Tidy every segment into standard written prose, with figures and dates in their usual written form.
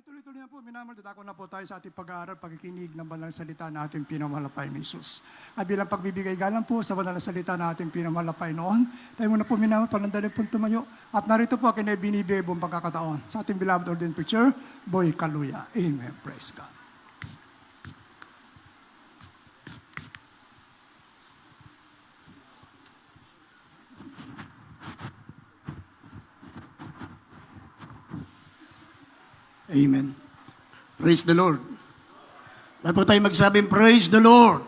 Ay tuloy-tuloy na po, minamahal, dadako na po tayo sa ating pag-aaral, pagkikinig ng banal na salita na ating pinamahalapay ni Jesus. At bilang pagbibigay galang po sa banal na salita na ating pinamahalapay noon, tayo muna po minamahal, panandali po tumayo. At narito po akin ay binibigay buong pagkakataon sa ating beloved ordained preacher, Boy Kaluya. Amen. Praise God. Amen. Praise the Lord. Lahat po tayo magsabing, Praise the Lord.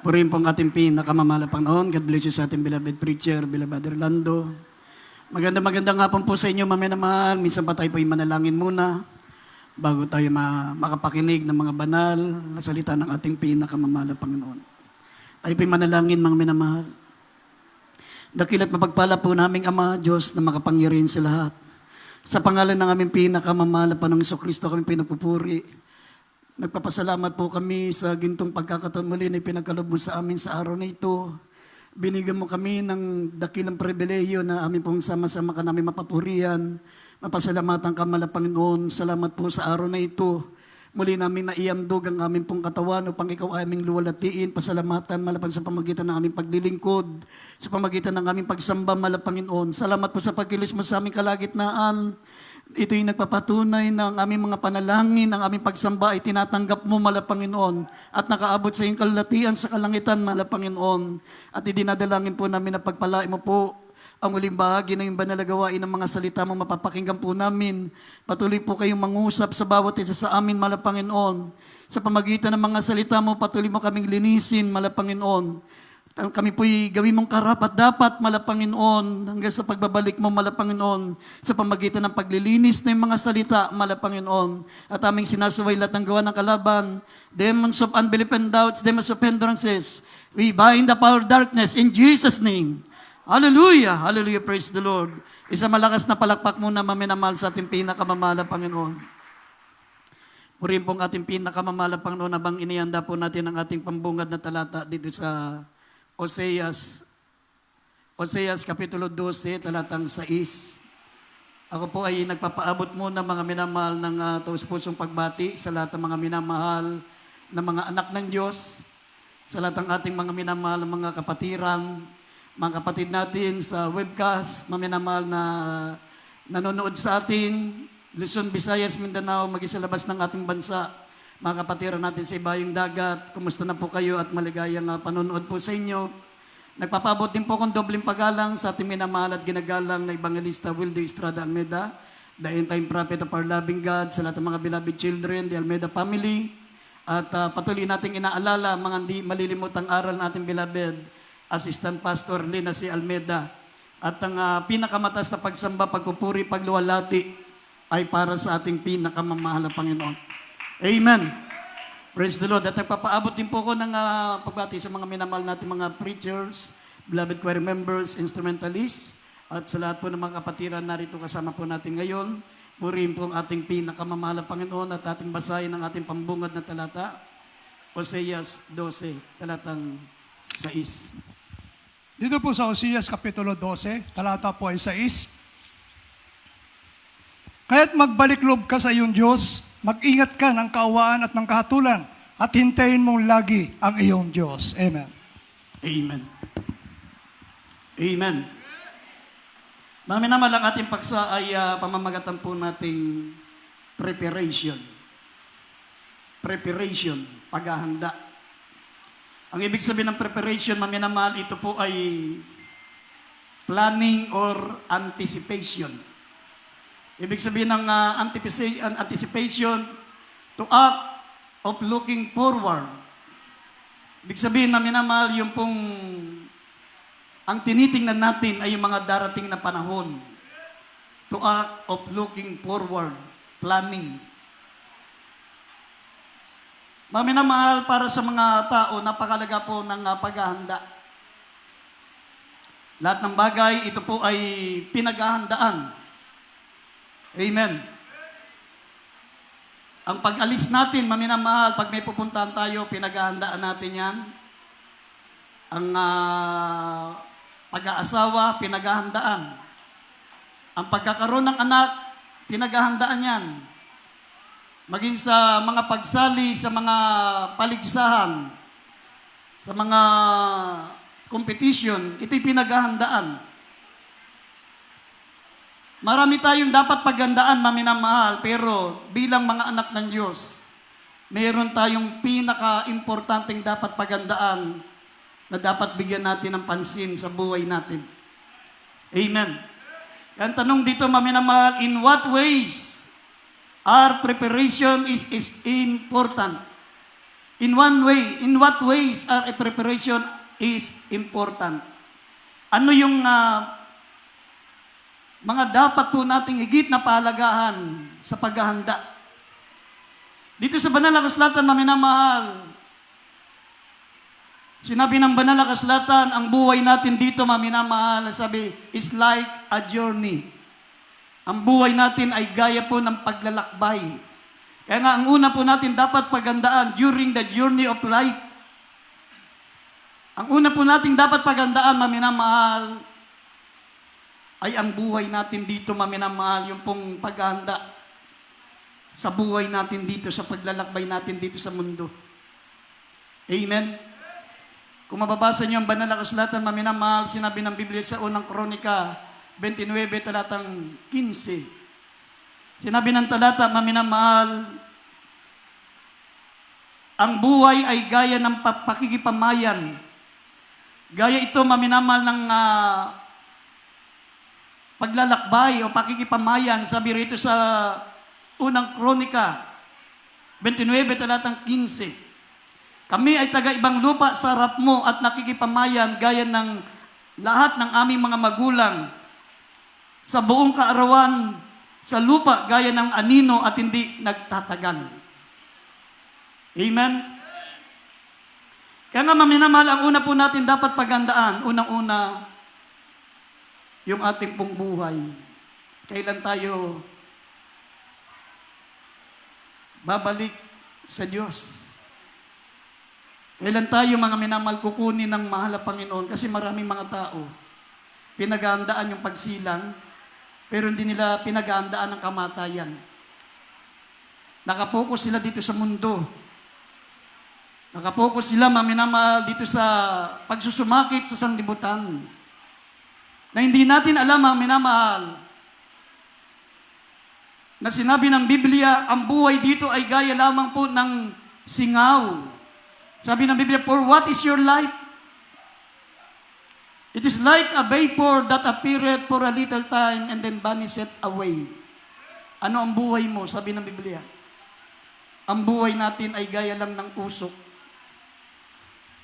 Purihin po ang ating pinakamamahal na Panginoon. God bless you sa ating beloved preacher, beloved Orlando. Magandang hapon po sa inyo, mamaya na mahal. Minsan pa tayo po manalangin muna bago tayo makapakinig ng mga banal na salita ng ating pinakamamahal na Panginoon. Tayo po manalangin, mga minamahal. Dakila't mapagpala po naming Ama, Diyos na makapangyarihan sa lahat. Sa pangalan ng aming pinakamamahal na Panginoong Kristo kami pinagpupuri. Nagpapasalamat po kami sa gintong pagkakataon muli na pinagkaloob mo sa amin sa araw na ito. Binigyan mo kami ng dakilang pribilehiyo na amin pong sama-sama ka namin mapapurihan. Mapasalamatan ka, mahal na Panginoon. Salamat po sa araw na ito. Muli namin naiandog ang aming pong katawan upang ikaw aming luwalatiin. Pasalamatan, malapan sa pamagitan ng aming paglilingkod, sa pamagitan ng aming pagsamba, mahal na Panginoon. Salamat po sa pagkilos mo sa aming kalagitnaan. Ito yung nagpapatunay ng aming mga panalangin, ang aming pagsamba ay tinatanggap mo, mahal na Panginoon, at nakaabot sa iyong kalulatian sa kalangitan, mahal na Panginoon. At idinadalangin po namin na pagpalain mo po ang uling bahagi ng banal na gawain ng mga salita mo, mapapakinggan po namin. Patuloy po kayong mangusap sa bawat isa sa amin, mahal na Panginoon. Sa pamagitan ng mga salita mo, patuloy mo kaming linisin, mahal na Panginoon. Kami po'y gawin mong karapat-dapat, mahal na Panginoon, hanggang sa pagbabalik mo, mahal na Panginoon, sa pamagitan ng paglilinis ng mga salita, mahal na Panginoon. At aming sinasaway lahat ng gawa ng kalaban, demons of unbelief and doubts, demons of hindrances. We bind the power of darkness in Jesus' name. Hallelujah! Hallelujah! Praise the Lord. Isa malakas na palakpak muna maminamahal sa ating pinakamamahal na Panginoon. Purihin pong ating pinakamamahal na Panginoon habang inihanda po natin ang ating pambungad na talata dito sa Oseas Kapitulo 12, talatang 6. Ako po ay nagpapaabot muna mga minamahal ng taus-pusong pagbati sa lahat ng mga minamahal na mga anak ng Diyos, sa lahat ng ating mga minamahal ng mga kapatiran, mga kapatid natin sa webcast, maminamahal na nanonood sa atin, Luzon, Visayas, Mindanao, maging sa labas ng ating bansa, mga kapatiran natin sa ibayong dagat, kumusta na po kayo at maligayang panonood po sa inyo. Nagpapabot din po akong dobling pagalang sa ating minamahal at ginagalang na Evangelista Wildo Estrada Almeda, the end-time prophet of our loving God, sa lahat ng mga beloved children, the Almeda family, at patuloy nating inaalala mga hindi malilimutang aral ng ating beloved Assistant Pastor Lina C. Almeda. At ang pinakamataas na pagsamba, pagpupuri, pagluwalhati ay para sa ating pinakamamahal na Panginoon. Amen. Praise the Lord. At nagpapaabot din po ko ng pagbati sa mga minamahal natin mga preachers, beloved choir members, instrumentalists, at sa lahat po ng mga kapatiran narito kasama po natin ngayon. Purihin po ang ating pinakamamahal na Panginoon at ating basahin ang ating pambungad na talata, Oseas 12, talatang 6. Dito po sa Oseas Kapitulo 12, talata po ay 6. Kaya't magbalik loob ka sa iyong Diyos, mag-ingat ka ng kaawaan at ng kahatulan, at hintayin mong lagi ang iyong Diyos. Amen. Amen. Amen. Maminamahal ang ating paksa ay pamamagatan po nating preparation. Preparation, paghahanda. Ang ibig sabihin ng preparation, maminamahal, ito po ay planning or anticipation. Ibig sabihin ng anticipation, to act of looking forward. Ibig sabihin na minamahal, yung pong ang tinitingnan natin ay yung mga darating na panahon. To act of looking forward, planning. Maminamahal, para sa mga tao, napakalaga po ng paghahanda. Lahat ng bagay, ito po ay pinaghahandaan. Amen. Ang pag-alis natin, maminamahal, pag may pupuntahan tayo, pinaghahandaan natin yan. Ang pag-aasawa, pinaghahandaan. Ang pagkakaroon ng anak, pinaghahandaan yan. maging sa mga pagsali, sa mga paligsahan, sa mga competition, ito'y pinaghahandaan. Marami tayong dapat paghandaan, maminamahal, pero bilang mga anak ng Diyos, mayroon tayong pinaka-importanteng dapat paghandaan na dapat bigyan natin ng pansin sa buhay natin. Amen. Ang tanong dito, maminamahal, in what ways our preparation is important? In what ways our preparation is important? Ano yung mga dapat po nating higit na pahalagahan sa paghahanda? Dito sa banal na kasulatan, maminamahal, sinabi ng banal na kasulatan, ang buhay natin dito, maminamahal, sabi, is like a journey. Ang buhay natin ay gaya po ng paglalakbay. Kaya nga, ang una po natin dapat paghandaan during the journey of life. Ang una po natin dapat paghandaan, maminamahal, ay ang buhay natin dito, maminamahal, yung pong paghahanda sa buhay natin dito, sa paglalakbay natin dito sa mundo. Amen? Kung mababasa niyo ang banal na kasulatan, maminamahal, sinabi ng Biblia sa unang Kronika 29, talatang 15. Sinabi ng talata, maminamahal, ang buhay ay gaya ng pakikipamayan. Gaya ito, maminamahal, ng paglalakbay o pakikipamayan. Sabi rito sa unang Kronika 29, talatang 15. Kami ay taga-ibang lupa sa harap mo at nakikipamayan gaya ng lahat ng aming mga magulang sa buong kaarawan sa lupa gaya ng anino at hindi nagtatagal. Amen? Kaya nga, maminamahal, ang una po natin dapat paghandaan, unang-una, yung ating pong buhay. Kailan tayo babalik sa Diyos? Kailan tayo, mga minamahal, kukunin ng mahal na Panginoon? Kasi maraming mga tao, pinaghahandaan yung pagsilang, pero hindi nila pinaghahandaan ang kamatayan. Nakapokus sila dito sa mundo. Nakapokus sila, mga minamahal, dito sa pagsusumakit sa sanlibutan. Na hindi natin alam, mga minamahal, na sinabi ng Biblia, ang buhay dito ay gaya lamang po ng singaw. Sabi ng Biblia, for what is your life? It is like a vapor that appeareth for a little time and then vanisheth away. Ano ang buhay mo? Sabi ng Biblia. Ang buhay natin ay gaya lang ng usok.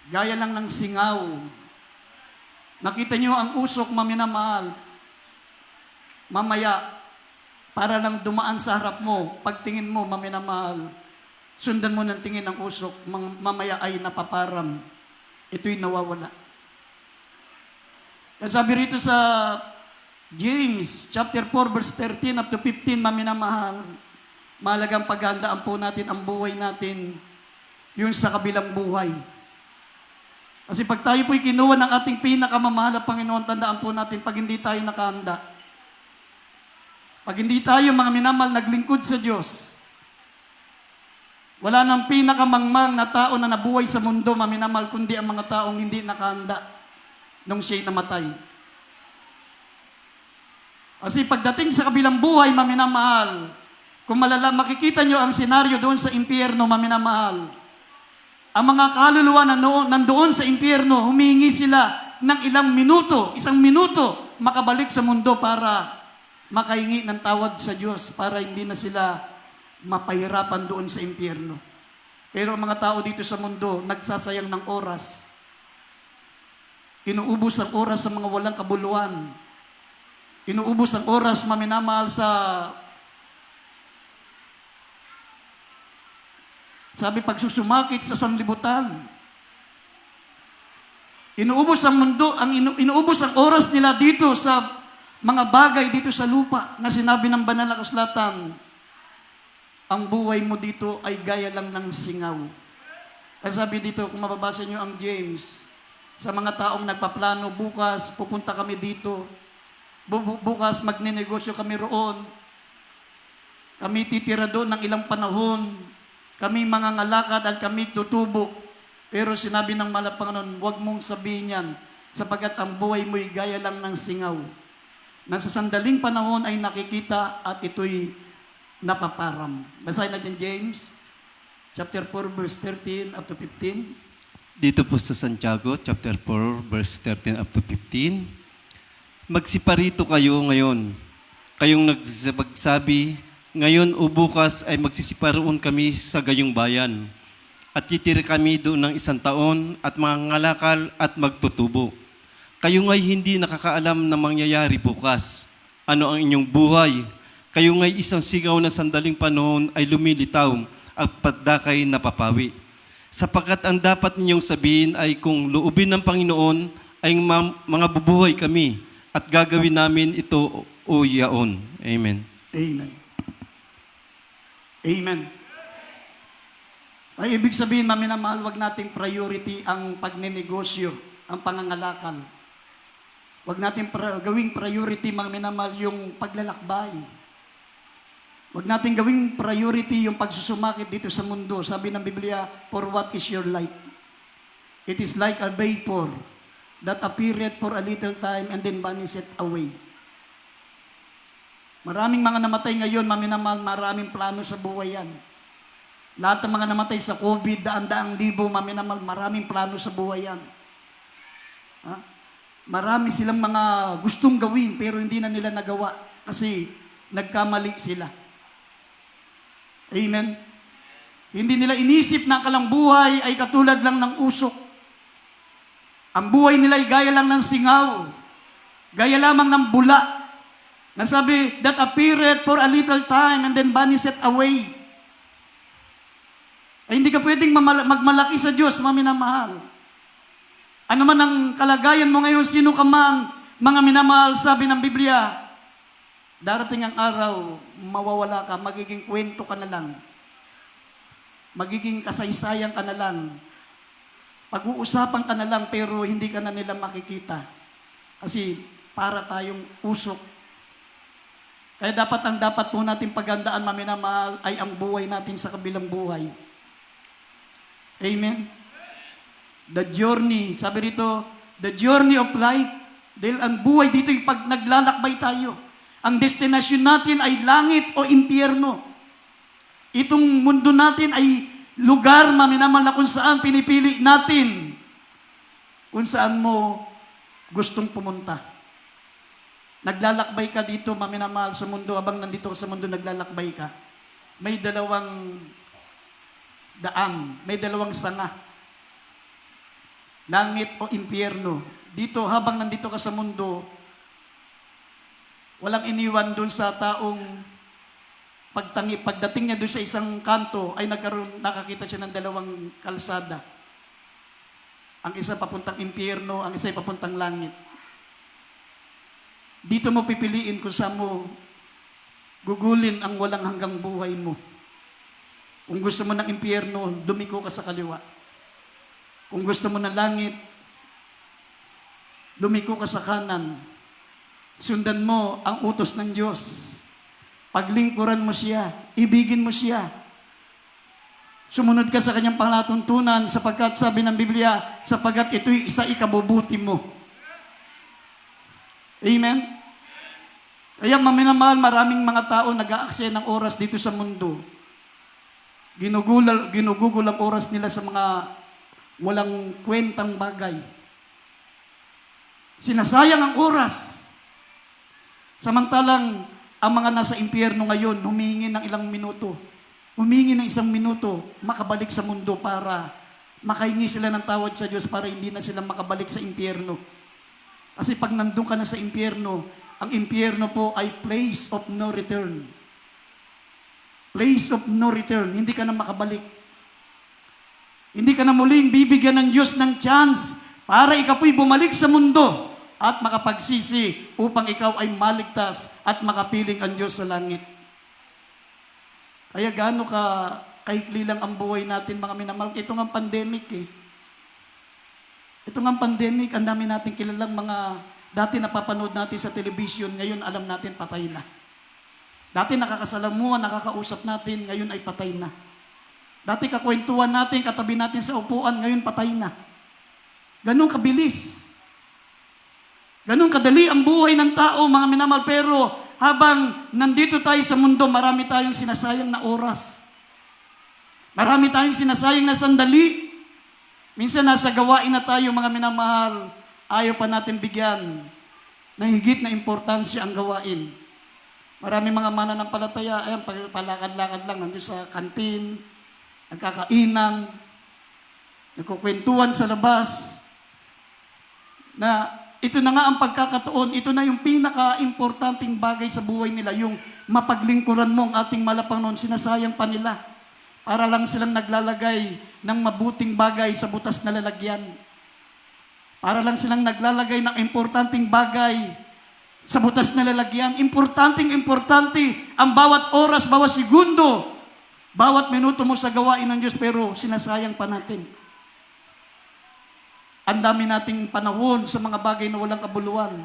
Gaya lang ng singaw. Nakita niyo ang usok, maminamahal. Mamaya, para lang dumaan sa harap mo, pagtingin mo, maminamahal, sundan mo ng tingin ng usok, mamaya ay napaparam. Ito'y nawawala. Kaya sabi rito sa James chapter 4 verse 13 up to 15, maminamahal, mahalagang paghandaan po natin ang buhay natin yun sa kabilang buhay. Kasi pag tayo po'y kinuha ng ating pinakamamahal na Panginoon, tandaan po natin, pag hindi tayo nakahanda, pag hindi tayo, mga minamahal, naglingkod sa Diyos, wala nang pinakamangmang na tao na nabuhay sa mundo, maminamahal, kundi ang mga taong hindi nakahanda nung siya'y namatay. Kasi pagdating sa kabilang buhay, maminamahal, kung makikita nyo ang senaryo doon sa impyerno, maminamahal, ang mga kaluluwa na nandoon sa impyerno, humingi sila ng isang minuto, makabalik sa mundo para makahingi ng tawad sa Diyos, para hindi na sila mapahirapan doon sa impyerno. Pero ang mga tao dito sa mundo, nagsasayang ng oras. Inuubos ang oras sa mga walang kabuluhan. Inuubos ang oras, maminamahal, pagsusumakit sa sanlibutan. Inuubos ang mundo, inuubos ang oras nila dito sa mga bagay dito sa lupa na sinabi ng banal na kasulatan, ang buhay mo dito ay gaya lang ng singaw. Kaya sabi dito, kung mababasa nyo ang James, sa mga taong nagpaplano, bukas pupunta kami dito, bukas magninegosyo kami roon. Kami titira doon ng ilang panahon. Kami mangangalakad at kami tutubo. Pero sinabi ng mahal na Panginoon, huwag mong sabihin yan, sapagkat ang buhay mo'y gaya lang ng singaw. Na sa sandaling panahon ay nakikita at ito'y napaparam. Basahin natin James, chapter 4, verse 13 up to 15. Dito po sa Santiago, chapter 4, verse 13 up to 15. Magsiparito kayo ngayon. Kayong nagsabagsabi, ngayon o bukas ay magsisiparoon kami sa gayong bayan. At titira kami doon ng 1 taon at mangangalakal at magtutubo. Kayo nga'y hindi nakakaalam na mangyayari bukas. Ano ang inyong buhay? Kayo nga'y isang sigaw na sandaling panahon ay lumilitaw at pagdakay napapawi. Sapagkat ang dapat ninyong sabihin ay kung loobin ng Panginoon ay mga bubuhay kami at gagawin namin ito o yaon. Amen. Amen. Amen. Ay ibig sabihin, maminamahal, wag nating priority ang pagnenegosyo, ang pangangalakal. Wag nating gawing priority, maminamahal, yung paglalakbay. Wag nating gawing priority yung pagsusumakit dito sa mundo. Sabi ng Biblia, for what is your life? It is like a vapor that appeareth for a little time and then vanisheth away. Maraming mga namatay ngayon, maminamahal, maraming plano sa buhay yan. Lahat ng mga namatay sa COVID, daan-daang libo, maminamahal, maraming plano sa buhay yan. Ha? Marami silang mga gustong gawin, pero hindi na nila nagawa kasi nagkamali sila. Amen? Hindi nila inisip na kalang buhay ay katulad lang ng usok. Ang buhay nila ay gaya lang ng singaw, gaya lamang ng bula. Nasabi, that appeareth for a little time and then vanisheth away. Ay hindi ka pwedeng magmalaki sa Diyos, maminamahal. Ano man ang kalagayan mo ngayon, sino ka man, mga minamahal, sabi ng Biblia, darating ang araw, mawawala ka, magiging kwento ka na lang. Magiging kasaysayan ka na lang. Pag-uusapan ka na lang, pero hindi ka na nila makikita. Kasi para tayong usok. Kaya ang dapat po natin pagandaan, maminamahal, ay ang buhay natin sa kabilang buhay. Amen? The journey, sabi rito, the journey of life. Dahil ang buhay dito, pag naglalakbay tayo, ang destinasyon natin ay langit o impyerno. Itong mundo natin ay lugar, maminamahal, na kung saan pinipili natin, kung saan mo gustong pumunta. Naglalakbay ka dito, maminamahal, sa mundo, habang nandito ka sa mundo, naglalakbay ka. May dalawang daan, may dalawang sanga. Langit o impyerno. Dito, habang nandito ka sa mundo, walang iniwan dun sa taong pagdating niya dun sa isang kanto, ay nakakita siya ng dalawang kalsada. Ang isa papuntang impyerno, ang isa ay papuntang langit. Dito mo pipiliin kung saan mo gugulin ang walang hanggang buhay mo. Kung gusto mo ng impyerno, dumiko ka sa kaliwa. Kung gusto mo ng langit, lumiko ka sa kanan. Sundan mo ang utos ng Diyos. Paglingkuran mo siya, ibigin mo siya. Sumunod ka sa kanyang palatuntunan sapagkat sabi ng Biblia, sapagkat ito'y isa ikabubuti mo. Amen? Kaya maminamahal, maraming mga tao nag-aaksaya ng oras dito sa mundo. Ginugugol ang oras nila sa mga walang kwentang bagay. Sinasayang ang oras. Samantalang ang mga nasa impyerno ngayon, humingi ng ilang minuto. Humingi ng 1 minuto, makabalik sa mundo para makahingi sila ng tawad sa Diyos para hindi na sila makabalik sa impyerno. Kasi pag nandun ka na sa impyerno, ang impyerno po ay place of no return. Place of no return. Hindi ka na makabalik. Hindi ka na muling bibigyan ng Diyos ng chance para ikaw po'y bumalik sa mundo at makapagsisi upang ikaw ay maligtas at makapiling ang Diyos sa langit. Kaya gaano ka kaikli lang ang buhay natin, mga minamahal. Ito nga pandemic eh. Ito nga pandemic, ang dami natin kilalang mga dati napapanood natin sa television, ngayon alam natin patay na. Dati nakakasalamuhan, nakakausap natin, ngayon ay patay na. Dati kakwentuhan natin, katabi natin sa upuan, ngayon patay na. Ganun kabilis. Ganun kadali ang buhay ng tao, mga minamahal. Pero habang nandito tayo sa mundo, marami tayong sinasayang na oras. Marami tayong sinasayang na sandali. Minsan nasa gawain na tayo, mga minamahal. Ayaw pa natin bigyan ng higit na importansya ang gawain. Marami mga mananampalataya, ayan, palakad-lakad lang, nandun sa kantin, nagkakainang, nagkukwentuhan sa labas, na ito na nga ang pagkakataon, ito na yung pinaka-importanting bagay sa buhay nila, yung mapaglingkuran mo ang ating malapangnoon, sinasayang pa nila. Para lang silang naglalagay ng mabuting bagay sa butas na lalagyan. Para lang silang naglalagay ng importanteng bagay sa butas na lalagyan. Importante ang bawat oras, bawat segundo, bawat minuto mo sa gawain ng Diyos, pero sinasayang pa natin. Ang dami nating panahon sa mga bagay na walang kabuluhan.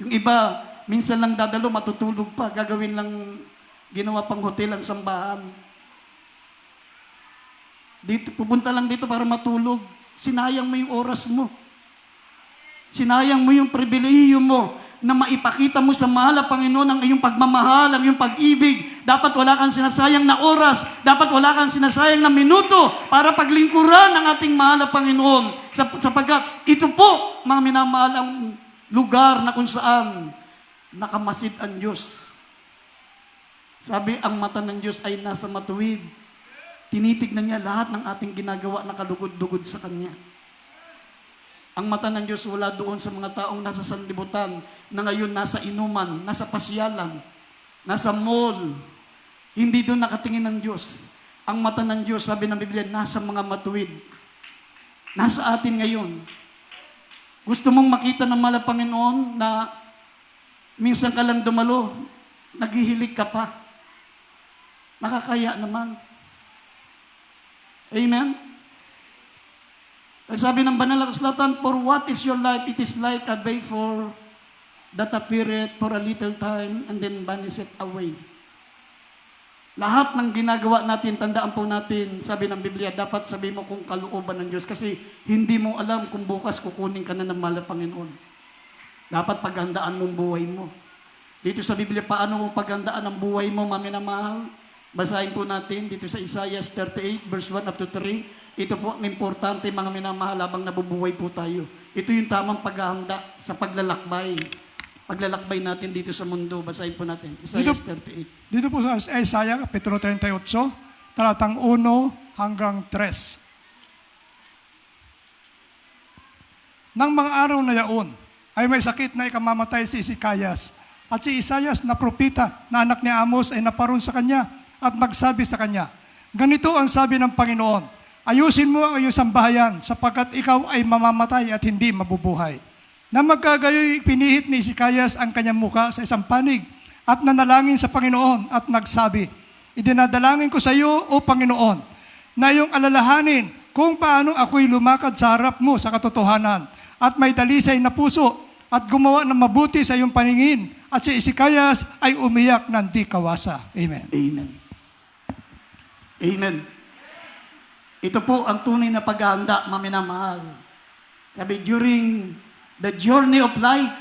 Yung iba, minsan lang dadalo, matutulog pa, gagawin lang, ginawa pang hotel ang sambahan. Dito, pupunta lang dito para matulog. Sinayang mo yung oras mo. Sinayang mo yung pribilehiyo mo na maipakita mo sa mahal na Panginoon ang iyong pagmamahal, ang iyong pag-ibig. Dapat wala kang sinasayang na oras, dapat wala kang sinasayang na minuto para paglingkuran ng ating mahal na Panginoon. Sapagkat ito po, mga minamahal, ang lugar na kung saan nakamasid ang Diyos. Sabi, ang mata ng Diyos ay nasa matuwid. Tinitignan niya lahat ng ating ginagawa na kalugod-dugod sa Kanya. Ang mata ng Diyos wala doon sa mga taong nasa sanlibutan, na ngayon nasa inuman, nasa pasyalan, nasa mall. Hindi doon nakatingin ng Diyos. Ang mata ng Diyos, sabi ng Biblia, nasa mga matuwid. Nasa atin ngayon. Gusto mong makita ng mahal na Panginoon na minsan ka lang dumalo, naghihilig ka pa. Nakakaya naman. Amen? Sabi ng banal na kasulatan, for what is your life? It is like a vapor that appeareth for a little time and then vanisheth away. Lahat ng ginagawa natin, tandaan po natin, sabi ng Biblia, dapat sabi mo kung kalooban ng Diyos kasi hindi mo alam kung bukas kukunin ka na ng mahal na Panginoon. Dapat paghandaan mong buhay mo. Dito sa Biblia, paano mo paghandaan ang buhay mo, mami na mahal? Basahin po natin dito sa Isaiah 38, verse 1 up to 3. Ito po ang importante, mga minamahal, habang nabubuhay po tayo. Ito yung tamang paghahanda sa paglalakbay. Paglalakbay natin dito sa mundo. Basahin po natin. Isaiah 38. Dito po sa Isaiah, Kapitulo 38, talatang 1 hanggang 3. Nang mga araw na yaon, ay may sakit na ikamamatay si Ezekias. At si Isaias na propita, na anak ni Amos, ay naparoon sa kanya at nagsabi sa kanya, ganito ang sabi ng Panginoon, ayusin mo ang iyong sambahayan sapagkat ikaw ay mamamatay at hindi mabubuhay. Na magkagayoy pinihit ni Ezekias ang kanyang muka sa isang panig at nanalangin sa Panginoon at nagsabi, idinadalangin ko sa iyo, O Panginoon, na iyong alalahanin kung paano ako'y lumakad sa harap mo sa katotohanan at may dalisay na puso at gumawa ng mabuti sa iyong paningin. At si Ezekias ay umiyak ng di kawasa. Amen. Amen. Amen. Ito po ang tunay na paghahanda, maminamahal. Sabi, during the journey of life,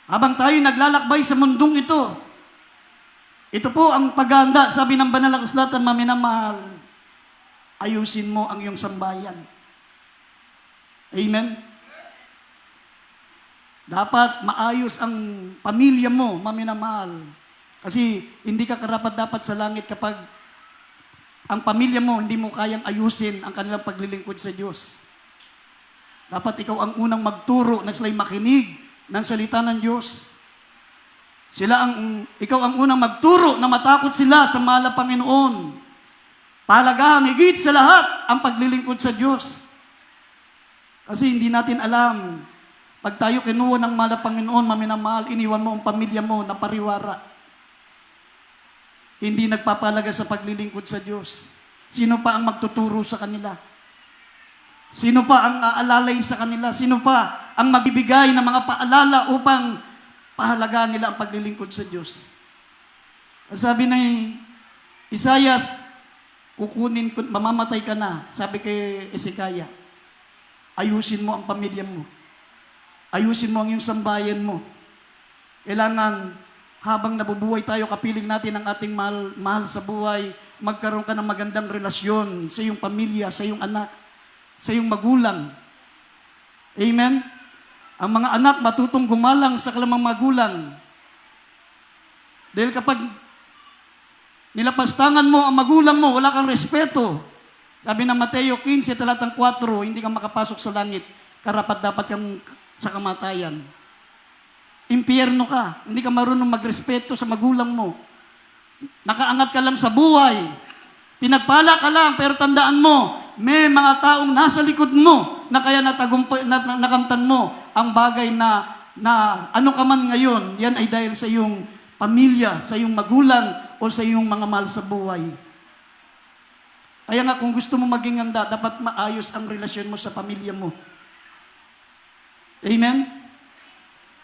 habang tayo naglalakbay sa mundong ito po ang paghahanda, sabi ng banal na kasulatan, maminamahal, ayusin mo ang iyong sambayan. Amen. Dapat maayos ang pamilya mo, maminamahal. Kasi hindi ka karapat-dapat sa langit kapag ang pamilya mo, hindi mo kayang ayusin ang kanilang paglilingkod sa Diyos. Dapat ikaw ang unang magturo na sila'y makinig ng salita ng Diyos. Ikaw ang unang magturo na matakot sila sa mahal na Panginoon. Pahalagahan, higit sa lahat, ang paglilingkod sa Diyos. Kasi hindi natin alam, pag tayo kinuha ng mahal na Panginoon, maminamahal, iniwan mo ang pamilya mo na pariwara. Hindi nagpapalaga sa paglilingkod sa Diyos. Sino pa ang magtuturo sa kanila? Sino pa ang aalalay sa kanila? Sino pa ang magbibigay ng mga paalala upang pahalagaan nila ang paglilingkod sa Diyos? Sabi ni Isaias, mamamatay ka na. Sabi kay Hezekiah, ayusin mo ang pamilya mo. Ayusin mo ang iyong sambayan mo. Kailangan, habang nabubuhay tayo, kapiling natin ang ating mahal sa buhay, magkaroon ka ng magandang relasyon sa iyong pamilya, sa iyong anak, sa iyong magulang. Amen? Ang mga anak matutong gumalang sa kalamang magulang. Dahil kapag nilapastangan mo ang magulang mo, wala kang respeto. Sabi ng Mateo 15, talatang 4, hindi ka makapasok sa langit, karapat-dapat kang sa kamatayan. Impyerno ka, hindi ka marunong magrespeto sa magulang mo. Nakaangat ka lang sa buhay. Pinagpala ka lang, pero tandaan mo, may mga taong nasa likod mo na kaya nakamtan mo ang bagay na ano ka man ngayon, yan ay dahil sa iyong pamilya, sa iyong magulang, o sa iyong mga mahal sa buhay. Kaya nga kung gusto mo maging handa, dapat maayos ang relasyon mo sa pamilya mo. Amen?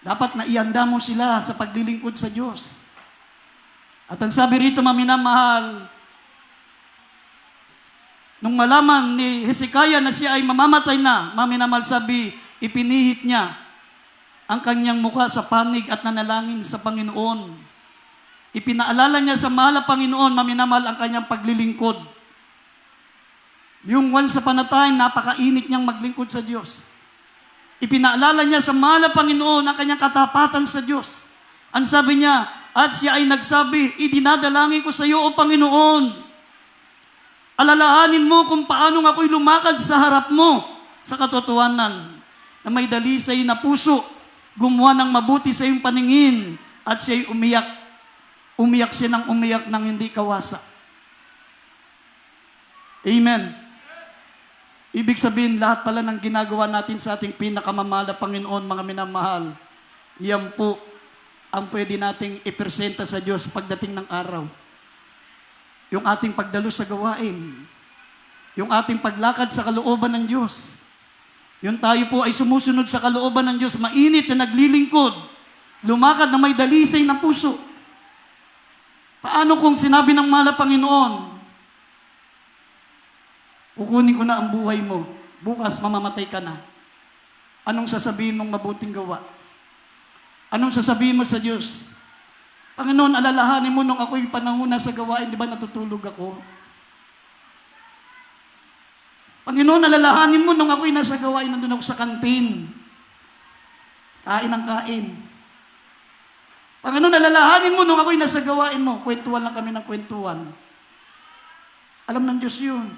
Dapat naihanda mo sila sa paglilingkod sa Diyos. At ang sabi rito, maminamahal, nung malaman ni Hezekiah na siya ay mamamatay na, maminamahal sabi, ipinihit niya ang kanyang mukha sa panig at nanalangin sa Panginoon. Ipinaalala niya sa mahal na Panginoon, maminamahal, ang kanyang paglilingkod. Yung once upon a time, napakainit niyang maglingkod sa Diyos. Ipinaalala niya sa mahal na Panginoon ang kanyang katapatan sa Diyos. Ang sabi niya, at siya ay nagsabi, idinadalangin ko sa iyo, O Panginoon. Alalahanin mo kung paano ako'y lumakad sa harap mo sa katotohanan na may dalisay na puso, gumawa ng mabuti sa iyong paningin, at siya'y umiyak. Umiyak siya ng umiyak ng hindi kawasa. Amen. Ibig sabihin, lahat pala ng ginagawa natin sa ating pinakamamahal na Panginoon, mga minamahal, yan po ang pwede nating ipresenta sa Diyos pagdating ng araw. Yung ating pagdalo sa gawain, yung ating paglakad sa kalooban ng Diyos, yung tayo po ay sumusunod sa kalooban ng Diyos, mainit na naglilingkod, lumakad na may dalisay na puso. Paano kung sinabi ng mahal na Panginoon, kukunin ko na ang buhay mo, bukas mamamatay ka na. Anong sasabihin mong mabuting gawa? Anong sasabihin mo sa Diyos? Panginoon, alalahanin mo nung ako'y panahuna sa gawain, di ba natutulog ako? Panginoon, alalahanin mo nung ako'y nasa gawain, nandun ako sa kantin. Kain ang kain. Panginoon, alalahanin mo nung ako'y nasa gawain mo. Kwentuhan lang kami ng kwentuhan. Alam ng Diyos yun.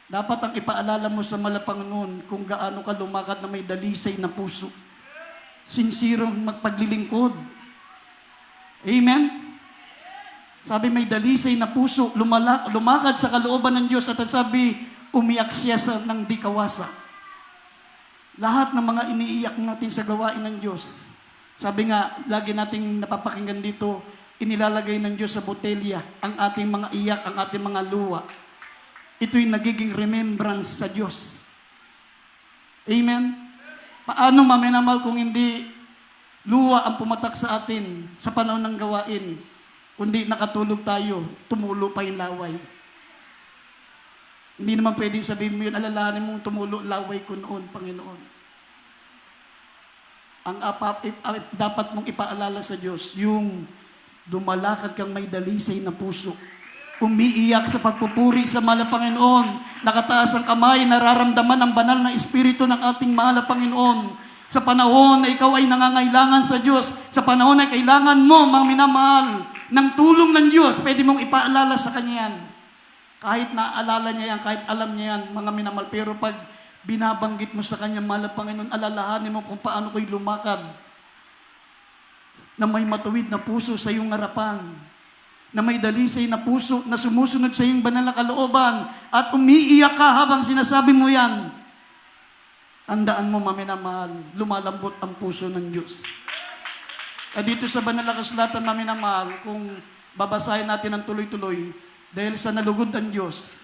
Dapat ang ipaalala mo sa Panginoon kung gaano ka lumakad na may dalisay na puso. Sinsirong magpaglilingkod. Amen? Sabi may dalisay na puso, lumakad sa kalooban ng Diyos, at sabi, umiyak siya ng di kawasa. Lahat ng mga iniiyak natin sa gawain ng Diyos. Sabi nga, lagi nating napapakinggan dito, inilalagay ng Diyos sa botelya ang ating mga iyak, ang ating mga luha. Ito'y nagiging remembrance sa Diyos. Amen? Paano maminamal kung hindi luha ang pumatak sa atin sa panahon ng gawain, kundi nakatulog tayo, tumulo pa yung laway. Hindi naman pwedeng sabihin mo yun, alalahanin mong tumulo laway ko noon, Panginoon. Ang dapat mong ipaalala sa Diyos, yung dumalakad kang may dalisay na puso, umiiyak sa pagpupuri sa mahal na Panginoon, nakataas ang kamay, nararamdaman ang banal na Espiritu ng ating mahal na Panginoon. Sa panahon na ikaw ay nangangailangan sa Diyos, sa panahon na kailangan mo, mga minamahal, ng tulong ng Diyos, pwede mong ipaalala sa Kanya yan. Kahit naaalala niya yan, kahit alam niya yan, mga minamahal, pero pag binabanggit mo sa Kanya, mahal na Panginoon, alalahanin mo kung paano ko'y lumakad na may matuwid na puso sa iyong harapan, na may dalisay na puso na sumusunod sa iyong banal na kalooban, at umiiyak ka habang sinasabi mo yan. Tandaan mo, maminamahal, lumalambot ang puso ng Diyos. At dito sa banal na kasulatan, maminamahal, kung babasahin natin ang tuloy-tuloy, dahil sa nalugod ang Diyos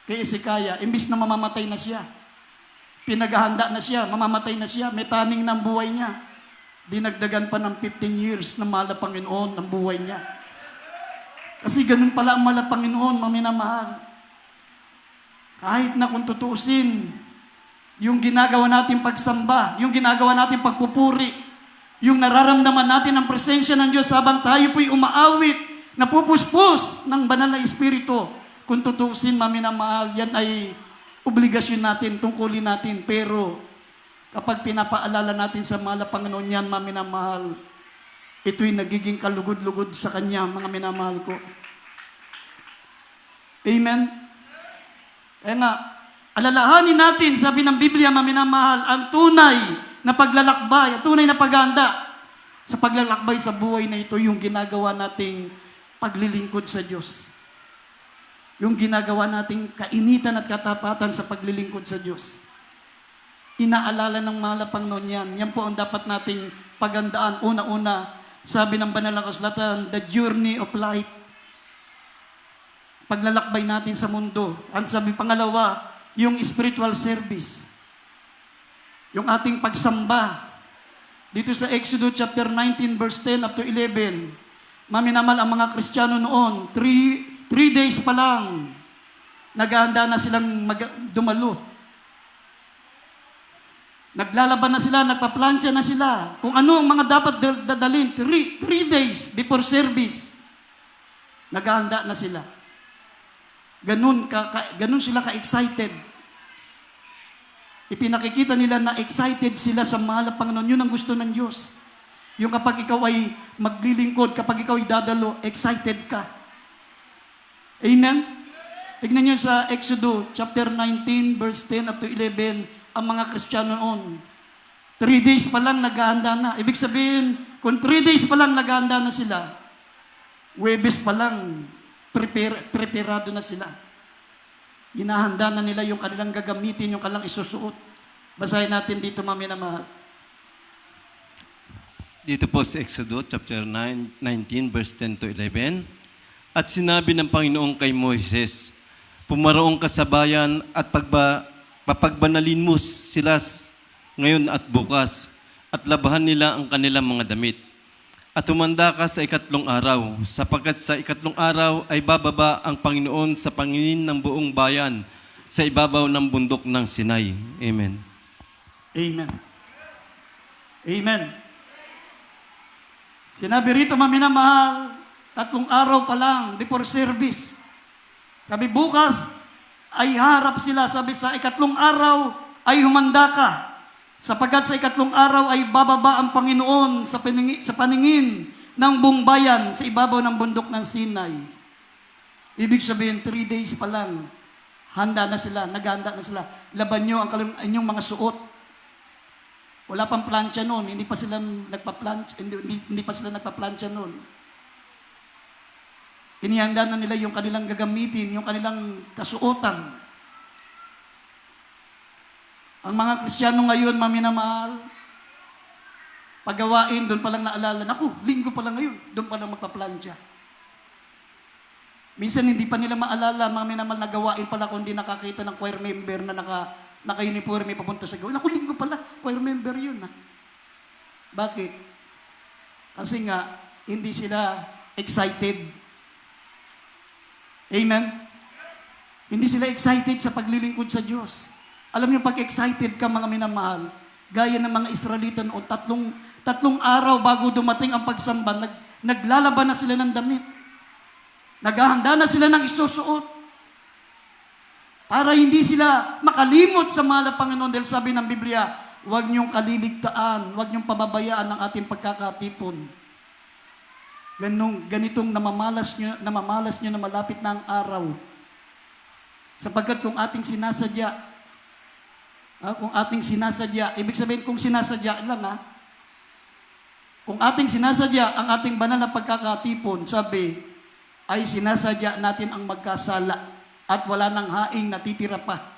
kay Hezekiah, imbis na mamamatay na siya, pinaghahanda na siya, mamamatay na siya, may taning ng buhay niya. Dinagdagan pa ng 15 years na mahal na Panginoon ng buhay niya. Kasi ganun pala ang mala Panginoon, mga minamahal. Kahit na kung tutuusin, yung ginagawa natin pagsamba, yung ginagawa natin pagpupuri, yung nararamdaman natin ang presensya ng Diyos habang tayo po'y umaawit, napupuspos ng banal na Espiritu. Kung tutuusin, mga minamahal, yan ay obligasyon natin, tungkulin natin. Pero kapag pinapaalala natin sa mahal na Panginoon yan, mga minamahal, ito'y nagiging kalugod-lugod sa Kanya, mga minamahal ko. Amen? Kaya nga, alalahanin natin, sabi ng Biblia, mga minamahal, ang tunay na paglalakbay, ang tunay na paghahanda sa paglalakbay sa buhay na ito, yung ginagawa nating paglilingkod sa Diyos. Yung ginagawa nating kainitan at katapatan sa paglilingkod sa Diyos. Inaalala ng mahal na Panginoon yan. Yan po ang dapat nating paghandaan. Una-una, sabi ng banal na kasulatan, the journey of life. Paglalakbay natin sa mundo. Ang sabi pangalawa, yung spiritual service. Yung ating pagsamba. Dito sa Exodus chapter 19 verse 10 up to 11, maminamal ang mga Kristiyano noon, 3 days pa lang, naghahanda na silang dumalo. Naglalaban na sila, nagpaplansya na sila. Kung ano ang mga dapat dadalhin, 3 days before service, naghahanda na sila. Ganun sila ka-excited. Ipinakikita nila na excited sila sa mahal na Panginoon. Yun ang gusto ng Diyos. Yung kapag ikaw ay maglilingkod, kapag ikaw ay dadalo, excited ka. Amen? Tignan niyo sa Exodus chapter 19 verse 10 up to 11, ang mga Kristiyano noon. 3 days pa lang naghahanda na. Ibig sabihin, kung 3 days pa lang naghahanda na sila, Huwebes pa lang, preparado na sila. Hinahanda na nila yung kanilang gagamitin, yung kanilang isusuot. Basahin natin dito, mamaya na mahal. Dito po sa Exodus chapter 19 verse 10 to 11. At sinabi ng Panginoon kay Moises, pumaroong ka sa bayan at papagbanalin mo sila ngayon at bukas at labahan nila ang kanilang mga damit. At humanda ka sa 3 araw, sapagkat sa 3 araw ay bababa ang Panginoon sa panginin ng buong bayan sa ibabaw ng bundok ng Sinai. Amen. Amen. Amen. Sinabi rito, maminamahal, 3 araw pa lang before service. Sabi, bukas ay harap sila. Sabi, sa 3 araw ay humanda ka. Sapagkat sa 3 araw ay bababa ang Panginoon sa paningin ng buong bayan sa ibabaw ng bundok ng Sinai. Ibig sabihin, 3 days pa lang, handa na sila, naghahanda na sila. Laban nyo ang inyong mga suot. Wala pang plancha noon, hindi pa sila nagpa-plancha noon. Inihanda na nila yung kanilang gagamitin, yung kanilang kasuotan. Ang mga Kristiyano ngayon, maminamahal, paggawain, doon palang naalala, naku, linggo pala ngayon, doon palang magpa-plancha. Minsan hindi pa nila maalala, maminamahal, na gawain pala kung di nakakita ng choir member na naka-uniforme papunta sa gawin. Naku, linggo pala, choir member yun. Ha? Bakit? Kasi nga, hindi sila excited. Amen? Hindi sila excited sa paglilingkod sa Diyos. Alam niyo, pag excited ka, mga minamahal, gaya ng mga Israelita noon, tatlong araw bago dumating ang pagsamba, naglalaban na sila ng damit. Naghahanda na sila ng isusuot. Para hindi sila makalimot sa mahal na Panginoon. Dahil sabi ng Biblia, huwag niyong kaliligtaan, huwag niyong pababayaan ang ating pagkakatipon. Ganitong namamalas niyo na malapit na ang araw. Sapagkat kung ating sinasadya, ibig sabihin kung sinasadya lang kung ating sinasadya ang ating banal na pagkakatipon, sabi, ay sinasadya natin ang magkasala at wala nang haing natitira pa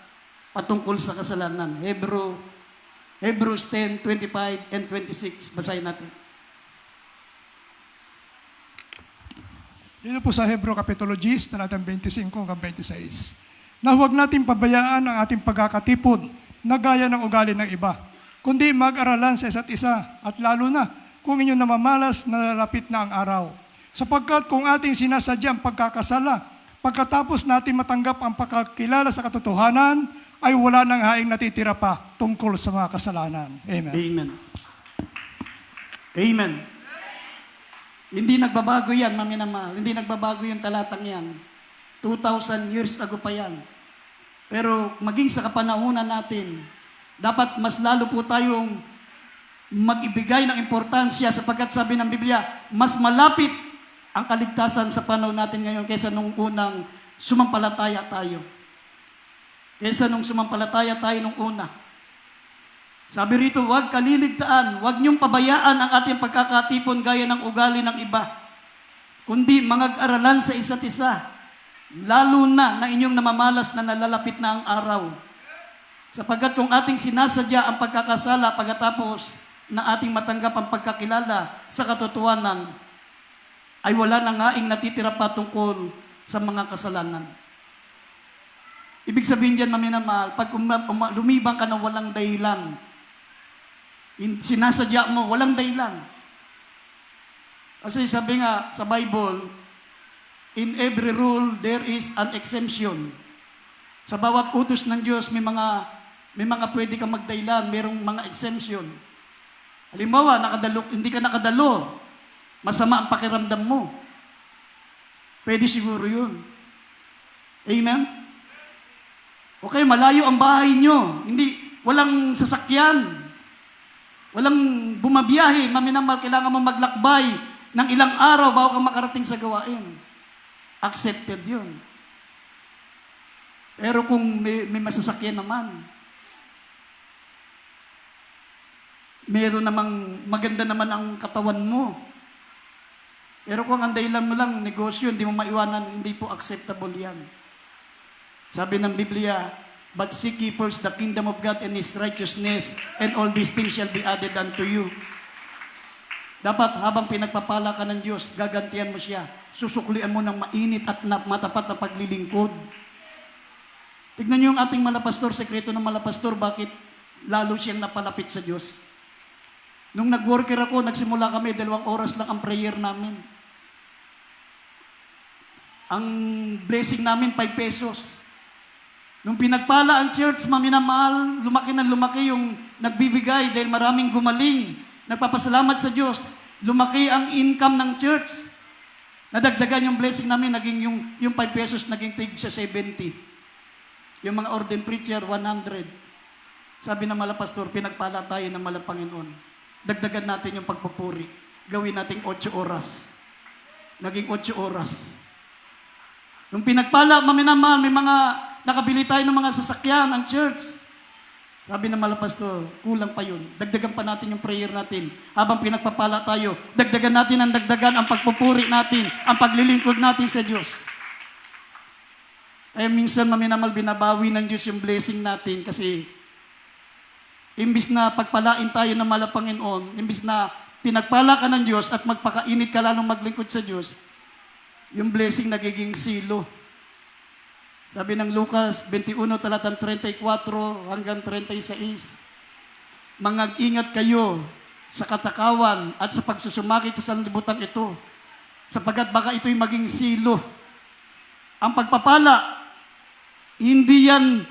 patungkol sa kasalanan. Hebrews 10:25 and 26. Basahin natin. Dito po sa Hebrew Kapitulo 10, talatang 25 hanggang 26. Na huwag natin pabayaan ang ating pagkakatipon na gaya ng ugali ng iba, kundi mag-aralan sa isa't isa at lalo na kung inyong namamalas na lalapit na ang araw. Sapagkat kung ating sinasadya ang pagkakasala, pagkatapos natin matanggap ang pagkakilala sa katotohanan, ay wala nang haing natitira pa tungkol sa mga kasalanan. Amen. Amen. Amen. Hindi nagbabago yan, mami na mahal. Hindi nagbabago yung talatang yan. 2,000 years ago pa yan. Pero maging sa kapanahunan natin, dapat mas lalo po tayong mag-ibigay ng importansya sapagkat sabi ng Biblia, mas malapit ang kaligtasan sa panahon natin ngayon kaysa nung unang sumampalataya tayo. Kaysa nung sumampalataya tayo nung una. Sabi rito, huwag kaliligtaan, huwag niyong pabayaan ang ating pagkakatipon gaya ng ugali ng iba, kundi mangag-aralan sa isa't isa, lalo na inyong namamalas na nalalapit na ang araw. Sapagkat kung ating sinasadya ang pagkakasala pagkatapos na ating matanggap ang pagkakilala sa katotohanan, ay wala na ngaing natitira pa tungkol sa mga kasalanan. Ibig sabihin dyan, mami na mahal, pag lumibang ka na walang dahilan, sinasadya mo, walang dahilan. Kasi sabi nga sa Bible, in every rule, there is an exemption. Sa bawat utos ng Diyos, may mga pwede kang magdahilan, merong mga exemption. Halimbawa, hindi ka nakadalo, masama ang pakiramdam mo. Pwede siguro yun. Amen? Okay, malayo ang bahay nyo. Walang sasakyan. Walang bumabiyahe. Maminamal, kailangan mo maglakbay ng ilang araw bago ka makarating sa gawain. Accepted yun. Pero kung may masasakyan naman, meron namang maganda naman ang katawan mo. Pero kung ang dahilan mo lang, negosyo, hindi mo maiwanan, hindi po acceptable yan. Sabi ng Biblia, but seek ye first the kingdom of God and His righteousness, and all these things shall be added unto you. Dapat habang pinagpapala ka ng Diyos, gagantihan mo siya. Susuklian mo ng mainit at matapat na paglilingkod. Tignan niyo yung ating malapastor, sekreto ng malapastor, bakit lalo siyang napalapit sa Diyos. Nung nag-worker ako, nagsimula kami, 2 oras lang ang prayer namin. Ang blessing namin, 5 pesos. Nung pinagpala ang church, mami na mahal, lumaki na lumaki yung nagbibigay dahil maraming gumaling. Nagpapasalamat sa Diyos. Lumaki ang income ng church. Nadagdagan yung blessing namin, naging yung 5 pesos, naging tig sa 70. Yung mga ordained preacher, 100. Sabi ng malapastor, pinagpala tayo ng Panginoon. Dagdagan natin yung pagpupuri. Gawin nating 8 oras. Naging 8 oras. Nung pinagpala, mami na mahal, may mga nakabili tayo ng mga sasakyan ang church. Sabi ng malapastor, kulang pa yun. Dagdagan pa natin yung prayer natin. Habang pinagpapala tayo, dagdagan natin ang pagpupuri natin, ang paglilingkod natin sa Diyos. Kaya minsan, mami na mahal, binabawi ng Diyos yung blessing natin kasi imbis na pagpalain tayo ng Panginoon, imbis na pinagpala ka ng Diyos at magpakainit ka lalong maglingkod sa Diyos, yung blessing nagiging silo. Sabi ng Lucas 21, talatang 34 hanggang 36, Mangag-ingat kayo sa katakawan at sa pagsusumakit sa sanlibutan ito, sapagkat baka ito'y maging silo. Ang pagpapala, hindi yan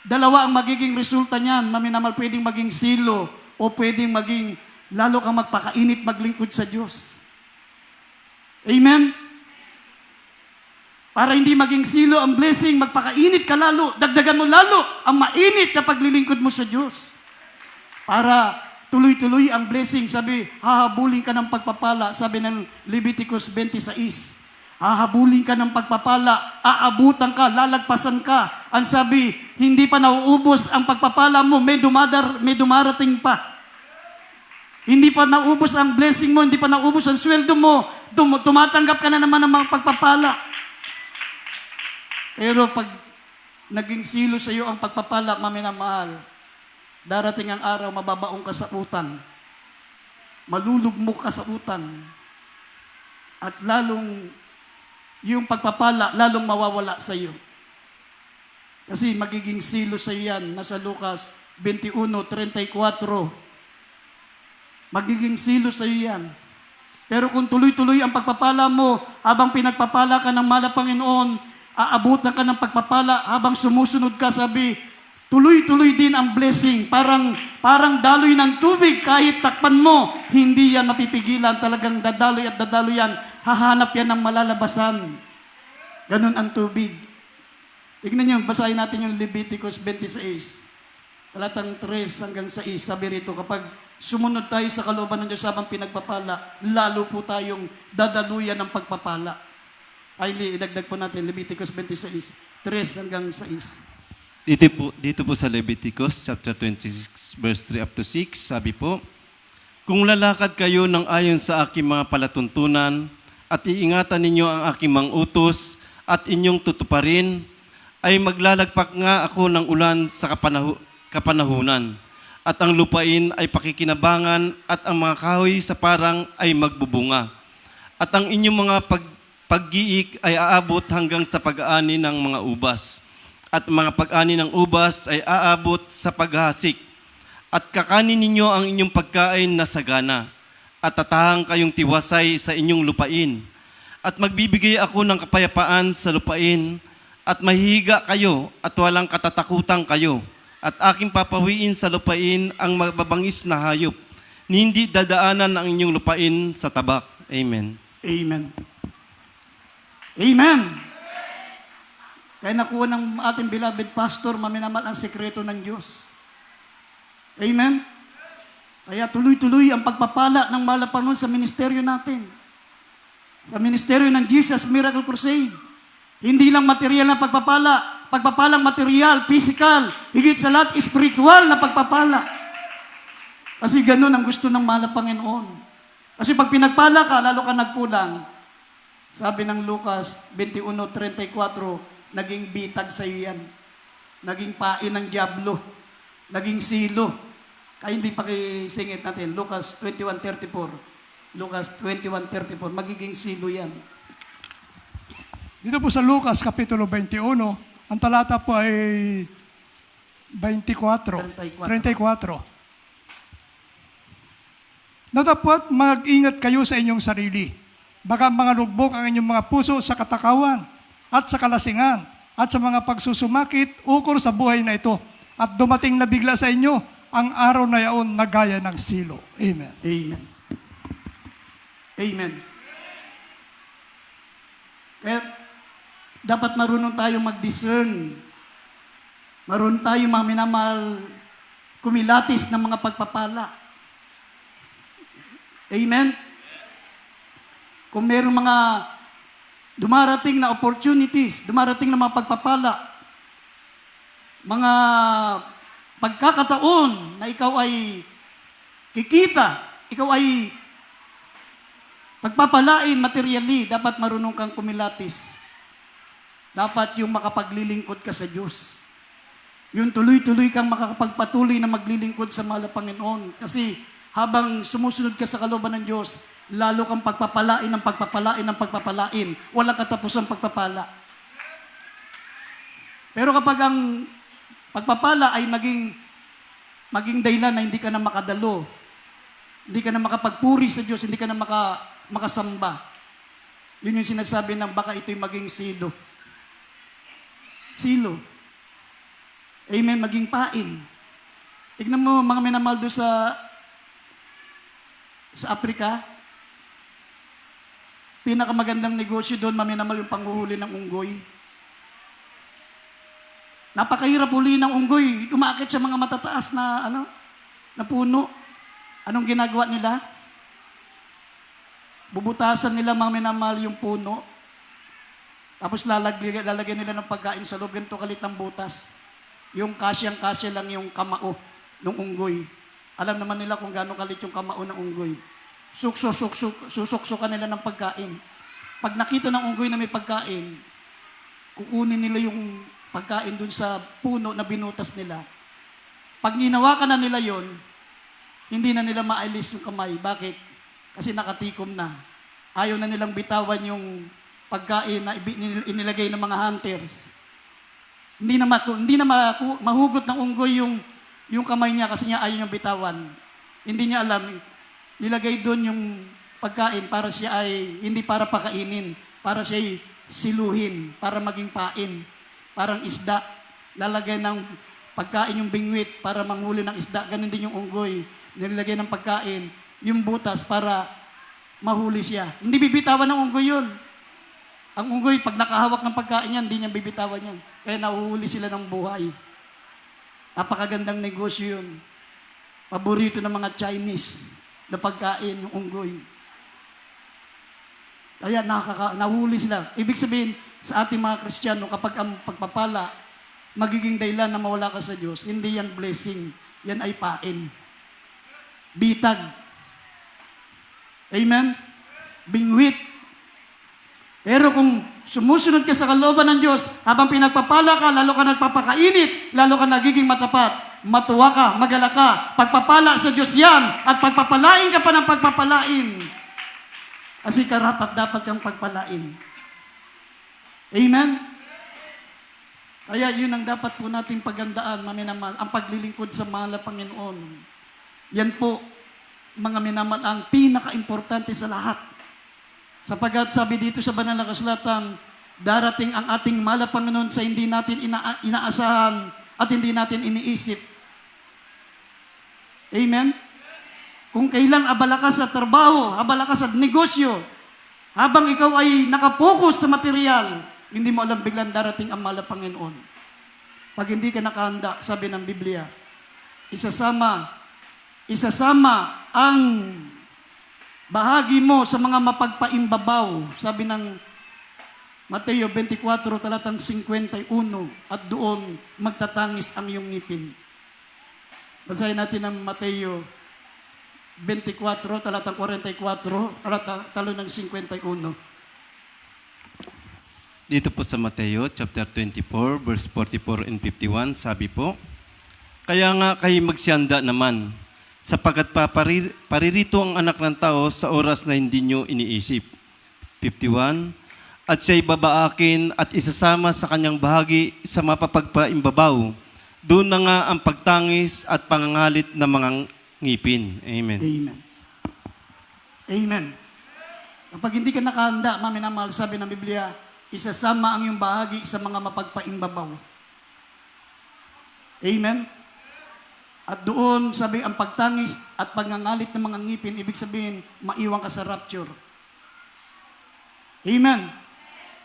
dalawa ang magiging resulta niyan. Maminamal, pwedeng maging silo o pwedeng maging lalo kang magpakainit maglingkod sa Diyos. Amen? Para hindi maging silo ang blessing, magpakainit ka lalo, dagdagan mo lalo ang mainit na paglilingkod mo sa Diyos. Para tuloy-tuloy ang blessing. Sabi, hahabulin ka ng pagpapala. Sabi ng Leviticus 26, hahabulin ka ng pagpapala, aabutan ka, lalagpasan ka. Ang sabi, hindi pa nauubos ang pagpapala mo, may dumarating pa. Hindi pa naubos ang blessing mo, hindi pa naubos ang sweldo mo, tumatanggap ka na naman ng mga pagpapala. Pero pag naging silo sa iyo ang pagpapala, mami na mahal, darating ang araw, mababaong ka sa utang. Malulugmok ka sa utang. At lalong yung pagpapala, lalong mawawala sa iyo. Kasi magiging silo sa iyo yan. Nasa Lucas 21:34. Magiging silo sa iyo yan. Pero kung tuloy-tuloy ang pagpapala mo, habang pinagpapala ka ng mahal na Panginoon, aabutan ka ng pagpapala habang sumusunod ka, sabi, tuloy-tuloy din ang blessing. Parang daloy ng tubig, kahit takpan mo, hindi yan mapipigilan. Talagang dadaloy at dadaloy yan. Hahanap yan ng malalabasan. Ganun ang tubig. Tignan nyo, basahin natin yung Leviticus 26. Talatang 3 hanggang 6, sabi rito, kapag sumunod tayo sa kalooban ng Diyos habang pinagpapala, lalo po tayong dadaluyan ng pagpapala. Ay, idagdag po natin, Leviticus 26, 3 hanggang 6. Dito po sa Leviticus chapter 26 verse 3 up to 6, sabi po, kung lalakad kayo ng ayon sa aking mga palatuntunan at iingatan ninyo ang aking mga utos at inyong tutuparin, ay maglalagpak nga ako ng ulan sa kapanahunan at ang lupain ay pakikinabangan at ang mga kahoy sa parang ay magbubunga. At ang inyong mga pag-iik ay aabot hanggang sa pag-aani ng mga ubas. At mga pag-ani ng ubas ay aabot sa paghasik. At kakanin ninyo ang inyong pagkain na sagana. At tatahang kayong tiwasay sa inyong lupain. At magbibigay ako ng kapayapaan sa lupain. At mahihiga kayo at walang katatakutan kayo. At aking papawiin sa lupain ang mababangis na hayop. Hindi dadaanan ang inyong lupain sa tabak. Amen. Amen. Amen. Kaya nakuha ng ating beloved pastor, maminamal ang sekreto ng Diyos. Amen. Kaya tuloy-tuloy ang pagpapala ng mahal na Panginoon sa ministeryo natin. Sa ministeryo ng Jesus Miracle Crusade. Hindi lang material na pagpapala, pagpapalang material, physical, higit sa lahat, spiritual na pagpapala. Kasi ganun ang gusto ng mahal na Panginoon. Kasi pag pinagpala ka, lalo ka nagkulang. Sabi ng Lucas 21:34, naging bitag sa iyo yan. Naging pain ng diablo. Naging silo. Kaya hindi pakisingit natin. Lucas 21:34. Lucas 21:34. Magiging silo yan. Dito po sa Lucas Kapitulo 21, ang talata po ay 34. Dapat mag-ingat kayo sa inyong sarili. Baka mga lugbok ang inyong mga puso sa katakawan at sa kalasingan at sa mga pagsusumakit ukol sa buhay na ito. At dumating na bigla sa inyo ang araw na yaon na gaya ng silo. Amen. Amen. Amen. Kaya dapat marunong tayong mag-discern. Marunong tayong mga minamahal kumilatis ng mga pagpapala. Amen? Kung mayroong mga dumarating na opportunities, dumarating na mga pagpapala, mga pagkakataon na ikaw ay kikita, ikaw ay pagpapalain materially, dapat marunong kang kumilatis. Dapat yung makapaglilingkod ka sa Diyos. Yung tuloy-tuloy kang makakapagpatuloy na maglilingkod sa mahal na Panginoon. Kasi habang sumusunod ka sa kalooban ng Diyos, lalo kang pagpapalain ng pagpapalain ng pagpapalain. Walang katapusang pagpapala. Pero kapag ang pagpapala ay maging dahilan na hindi ka na makadalo, hindi ka na makapagpuri sa Diyos, hindi ka na makasamba, yun yung sinasabi ng baka ito'y maging silo. Silo. Amen, maging pain. Tignan mo mga minamahal doon sa Africa, pinakamagandang negosyo doon, maminamal yung panghuhuli ng unggoy. Napakahirap huli ng unggoy, umakit sa mga matataas na na puno. Anong ginagawa nila? Bubutasan nila mga minamahal yung puno. Tapos lalagyan nila ng pagkain sa loob, ganito kalit ng butas. Yung kasyang-kasya lang yung kamao ng unggoy. Alam naman nila kung gaano kalit yung kamao ng unggoy. Susuksukan nila ng pagkain. Pag nakita ng unggoy na may pagkain, kukunin nila yung pagkain dun sa puno na binutas nila. Pag ginawakan na nila yon, hindi na nila maalis yung kamay. Bakit? Kasi nakatikom na. Ayaw na nilang bitawan yung pagkain na inilagay ng mga hunters. Hindi na mahugot ng unggoy yung kamay niya kasi niya ayaw niyang bitawan. Hindi niya alam, nilagay doon yung pagkain para siya ay hindi para pakainin, para siya ay siluhin, para maging pain. Parang isda, lalagay ng pagkain yung bingwit para manghuli ng isda, ganun din yung unggoy, nilagay ng pagkain, yung butas para mahuli siya. Hindi bibitawan ng unggoy yun. Ang unggoy, pag nakahawak ng pagkain yan, hindi niya bibitawan yan. Kaya nahuhuli sila ng buhay. Napakagandang negosyo yun. Paborito ng mga Chinese na pagkain, yung unggoy. Kaya nahuli sila. Ibig sabihin, sa ating mga Kristiyano, kapag ang pagpapala, magiging dahilan na mawala ka sa Diyos, hindi yan blessing. Yan ay pain. Bitag. Amen? Bingwit. Pero kung sumusunod ka sa kalooban ng Diyos, habang pinagpapala ka, lalo ka nagpapakainit, lalo ka nagiging matapat, matuwa ka, magala ka, pagpapala sa Diyos yan, at pagpapalain ka pa ng pagpapalain. Kasi karapat dapat kang pagpalain. Amen? Kaya yun ang dapat po nating pagandaan, maminamal, ang paglilingkod sa mahal na Panginoon. Yan po, mga minamal, ang pinaka-importante sa lahat. Sapagat sabi dito sa banal na kasulatan, darating ang ating mahal na Panginoon sa hindi natin inaasahan at hindi natin iniisip. Amen? Kung kailang abala ka sa trabaho, abala ka sa negosyo, habang ikaw ay nakapokus sa material, hindi mo alam biglang darating ang mahal na Panginoon. Pag hindi ka nakahanda, sabi ng Biblia, isasama ang bahagi mo sa mga mapagpaimbabaw, sabi ng Mateo 24, talatang 51, at doon magtatangis ang iyong ngipin. Basahin natin ang Mateo 24, talatang 44, talatang ng 51. Dito po sa Mateo chapter 24, verse 44 and 51, sabi po, kaya nga kayo magsianda naman, sapagkat paririto ang anak ng tao sa oras na hindi nyo iniisip. 51, at siya'y babaakin at isasama sa kanyang bahagi sa mapapagpaimbabaw. Doon na nga ang pagtangis at pangangalit ng mga ngipin. Amen. Amen. Amen. Kapag hindi ka nakahanda, maminamahal, sabi ng Biblia, isasama ang iyong bahagi sa mga mapagpaimbabaw. Amen. At doon, sabi, ang pagtangis at pagngangalit ng mga ngipin, ibig sabihin, maiwan ka sa rapture. Amen.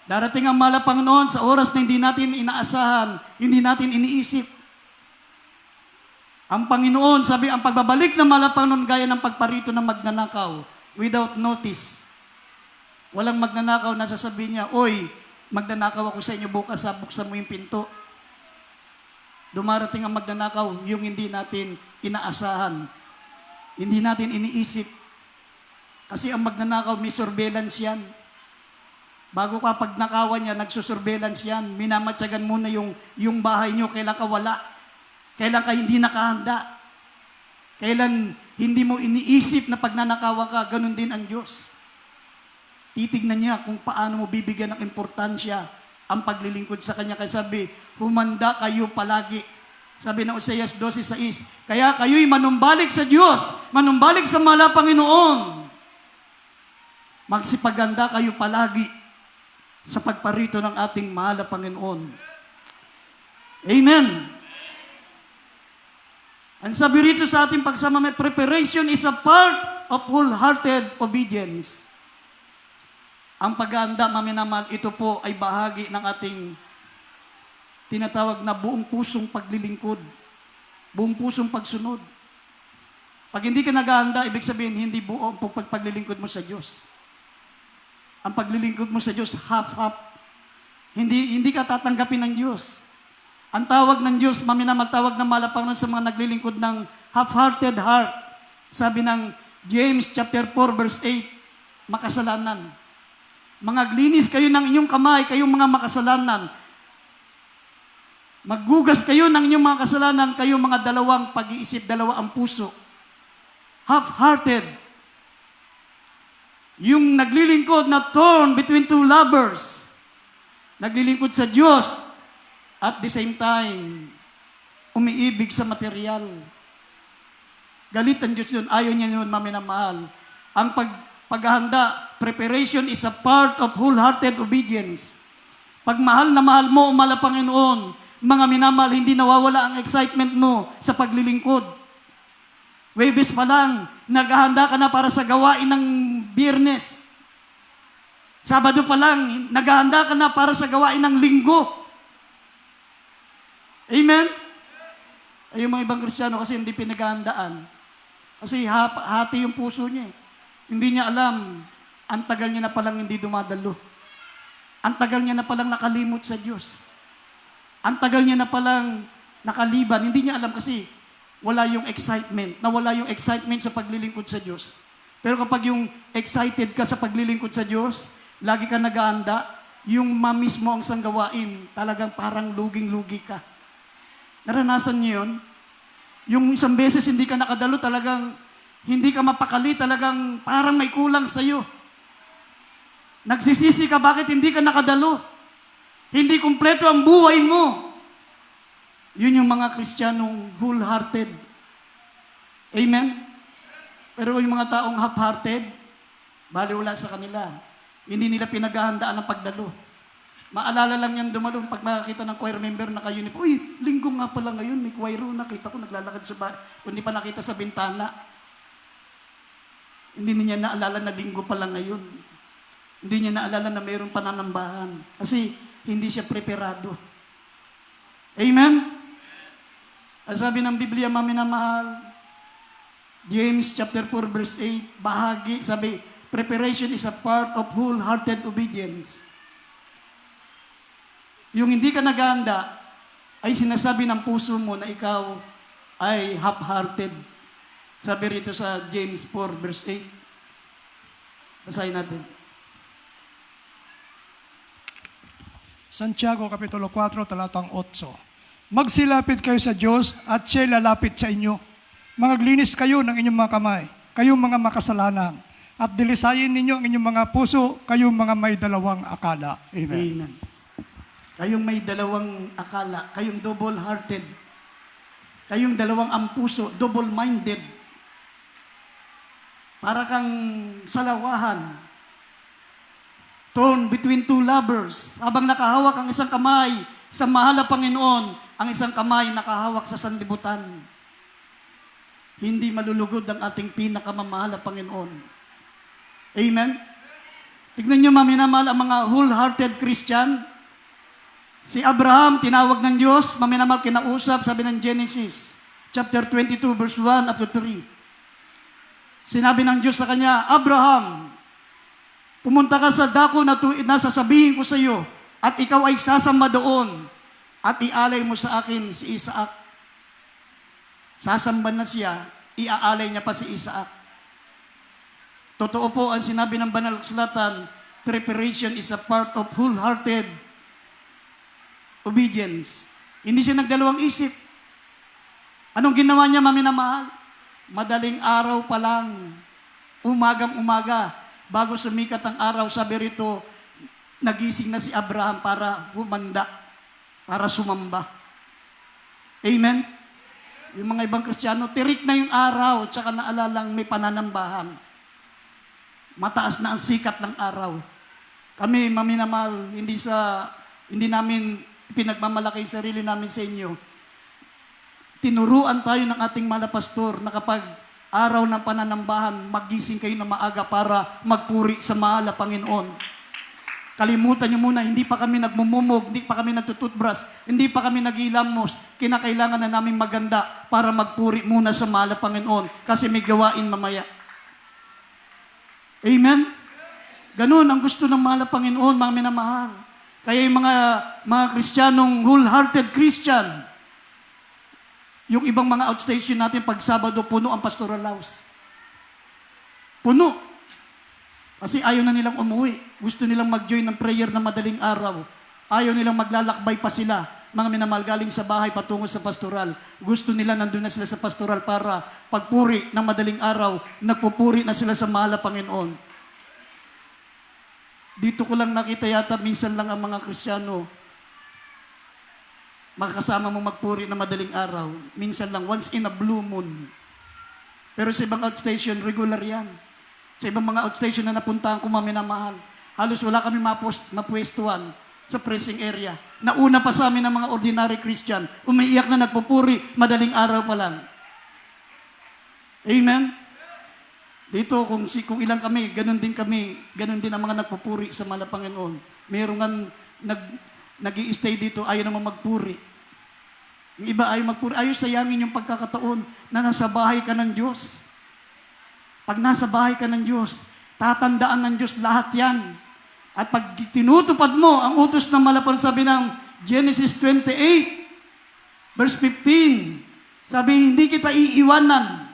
Darating ang mahal na Panginoon sa oras na hindi natin inaasahan, hindi natin iniisip. Ang Panginoon, sabi, ang pagbabalik ng mahal na Panginoon gaya ng pagparito ng magnanakaw without notice. Walang magnanakaw na sasabihin niya, oy, magnanakaw ako sa inyo bukas, buksan mo yung pinto. Dumarating ang magnanakaw, yung hindi natin inaasahan. Hindi natin iniisip. Kasi ang magnanakaw, may surveillance yan. Bago ka pag nakawan niya, nagsusurveillance yan. Minamatyagan muna yung bahay niyo, kailan ka wala. Kailan ka hindi nakahanda. Kailan hindi mo iniisip na pag nanakawan ka, ganun din ang Diyos. Titignan niya kung paano mo bibigyan ng importansya ang paglilingkod sa Kanya. Kaya sabi, humanda kayo palagi. Sabi ng Oseas 12:6, kaya kayo'y manumbalik sa Diyos, manumbalik sa mahal na Panginoon. Magsipaganda kayo palagi sa pagparito ng ating mahal na Panginoon. Amen. Ang sabi rito sa ating pagsama, preparation is a part of wholehearted obedience. Ang paghahanda, maminamahal, ito po ay bahagi ng ating tinatawag na buong pusong paglilingkod, buong pusong pagsunod. Pag hindi ka naghahanda, ibig sabihin, hindi buo ang paglilingkod mo sa Diyos. Ang paglilingkod mo sa Diyos, half-half. Hindi ka tatanggapin ng Diyos. Ang tawag ng Diyos, maminamahal, tawag ng mahal na Panginoon sa mga naglilingkod ng half-hearted heart. Sabi ng James chapter 4, verse 8, makasalanan. Mangaglinis kayo ng inyong kamay, kayong mga makasalanan. Maggugas kayo ng inyong mga kasalanan, kayong mga dalawang pag-iisip, dalawa ang puso. Half-hearted. Yung naglilingkod na torn between two lovers. Naglilingkod sa Diyos, at the same time, umiibig sa material. Galit ang Diyos yun, ayaw niya yun, maminamahal. Ang paghahanda, preparation is a part of wholehearted obedience. Pag mahal na mahal mo, umala Panginoon, mga minamahal, hindi nawawala ang excitement mo sa paglilingkod. Webes pa lang, naghahanda ka na para sa gawain ng Biyernes. Sabado pa lang, naghahanda ka na para sa gawain ng Linggo. Amen? Ay, yung mga ibang Kristiyano kasi hindi pinaghahandaan. Kasi hati yung puso niya. Hindi niya alam, ang tagal niya na palang hindi dumadalo. Ang tagal niya na palang nakalimot sa Diyos. Ang tagal niya na palang nakaliban. Hindi niya alam kasi wala yung excitement. Nawala yung excitement sa paglilingkod sa Diyos. Pero kapag yung excited ka sa paglilingkod sa Diyos, lagi ka nag-aanda, yung mamis mo ang isang gawain, talagang parang luging-lugi ka. Naranasan niyo yun? Yung isang beses hindi ka nakadalo, talagang hindi ka mapakali, talagang parang may kulang sa'yo. Nagsisisi ka, bakit hindi ka nakadalo? Hindi kumpleto ang buhay mo. Yun yung mga Kristiyanong wholehearted. Amen? Pero yung mga taong half-hearted, baliwala sa kanila. Hindi nila pinaghahandaan ng pagdalo. Maalala lang yan dumalo pag makakita ng choir member na kayo, uy, linggo nga pala ngayon, may choir, nakita ko naglalakad sa kundi pa nakita sa bintana. Hindi niya naalala na linggo pala ngayon. Hindi niya naalala na mayroong pananambahan. Kasi hindi siya preparado. Amen? Ang sabi ng Biblia, maminamahal, James chapter 4 verse 8, bahagi, sabi, preparation is a part of wholehearted obedience. Yung hindi ka naghahanda, ay sinasabi ng puso mo na ikaw ay half-hearted. Sabi rito sa James 4 verse 8. Basahin natin. Santiago Kapitulo 4, talatang 8. Magsilapit kayo sa Diyos at siya'y lalapit sa inyo. Mangaglinis kayo ng inyong mga kamay, kayong mga makasalanan, at dilisayin ninyo ang inyong mga puso, kayong mga may dalawang akala. Amen. Amen. Kayong may dalawang akala, kayong double-hearted, kayong dalawang ang puso, double-minded. Para kang salawahan. Torn between two lovers. Habang nakahawak ang isang kamay sa mahal na Panginoon, ang isang kamay nakahawak sa sanlibutan. Hindi malulugod ang ating pinakamamahal na Panginoon. Amen? Tignan nyo, maminamahal, ang mga wholehearted Christian. Si Abraham, tinawag ng Diyos, maminamahal, kinausap, sabi ng Genesis, chapter 22, verse 1 up to 3. Sinabi ng Diyos sa kanya, Abraham, pumunta ka sa dako na sasabihin ko sa iyo, at ikaw ay sasamba doon, at ialay mo sa akin si Isaac. Sasamba na siya, iaalay niya pa si Isaac. Totoo po ang sinabi ng Banal na Kasulatan, preparation is a part of wholehearted obedience. Hindi siya nagdalawang isip. Anong ginawa niya, maminamahal? Madaling araw pa lang, umagang-umaga, bago sumikat ang araw, sabi rito, nagising na si Abraham para humanda, para sumamba. Amen? Yung mga ibang Kristiyano, tirik na yung araw, tsaka naalalang may pananambahan. Mataas na ang sikat ng araw. Kami, maminamahal, hindi namin pinagmamalaki yung sarili namin sa inyo. Tinuruan tayo ng ating mga pastor na kapag araw ng pananambahan, magising kayo na maaga para magpuri sa mahal na Panginoon. Kalimutan niyo muna, hindi pa kami nagmumumog, hindi pa kami nagtututbrush, hindi pa kami nagilamos. Kinakailangan na namin maganda para magpuri muna sa mahal na Panginoon kasi may gawain mamaya. Amen? Ganun ang gusto ng mahal na Panginoon, mga minamahal. Kaya yung mga Kristiyanong wholehearted Christian, yung ibang mga outstation natin pag Sabado, puno ang pastoral house. Puno. Kasi ayaw na nilang umuwi. Gusto nilang mag-join ng prayer na madaling araw. Ayaw nilang maglalakbay pa sila. Mga minamahal, galing sa bahay patungo sa pastoral. Gusto nila nandun na sila sa pastoral para pagpuri ng madaling araw, nagpupuri na sila sa mahal na Panginoon. Dito ko lang nakita yata, minsan lang ang mga Kristiyano, makakasama mo magpuri na madaling araw. Minsan lang, once in a blue moon. Pero sa ibang outstation, regular yan. Sa ibang mga outstation na napuntahan ko, mga minamahal, halos wala kami mapwestuhan sa pressing area. Nauna pa sa amin ng mga ordinary Christian, umiiyak na nagpupuri, madaling araw pa lang. Amen? Dito, kung ilang kami, ganun din ang mga nagpupuri sa mahal na Panginoon. Mayroong nga nag-i-stay dito, ayaw naman magpuri. Yung iba ayaw magpuri, ayaw sayangin yung pagkakataon na nasa bahay ka ng Diyos. Pag nasa bahay ka ng Diyos, tatandaan ng Diyos lahat yan. At pag tinutupad mo ang utos ng malapan, sabi ng Genesis 28, verse 15, sabi, hindi kita iiwanan,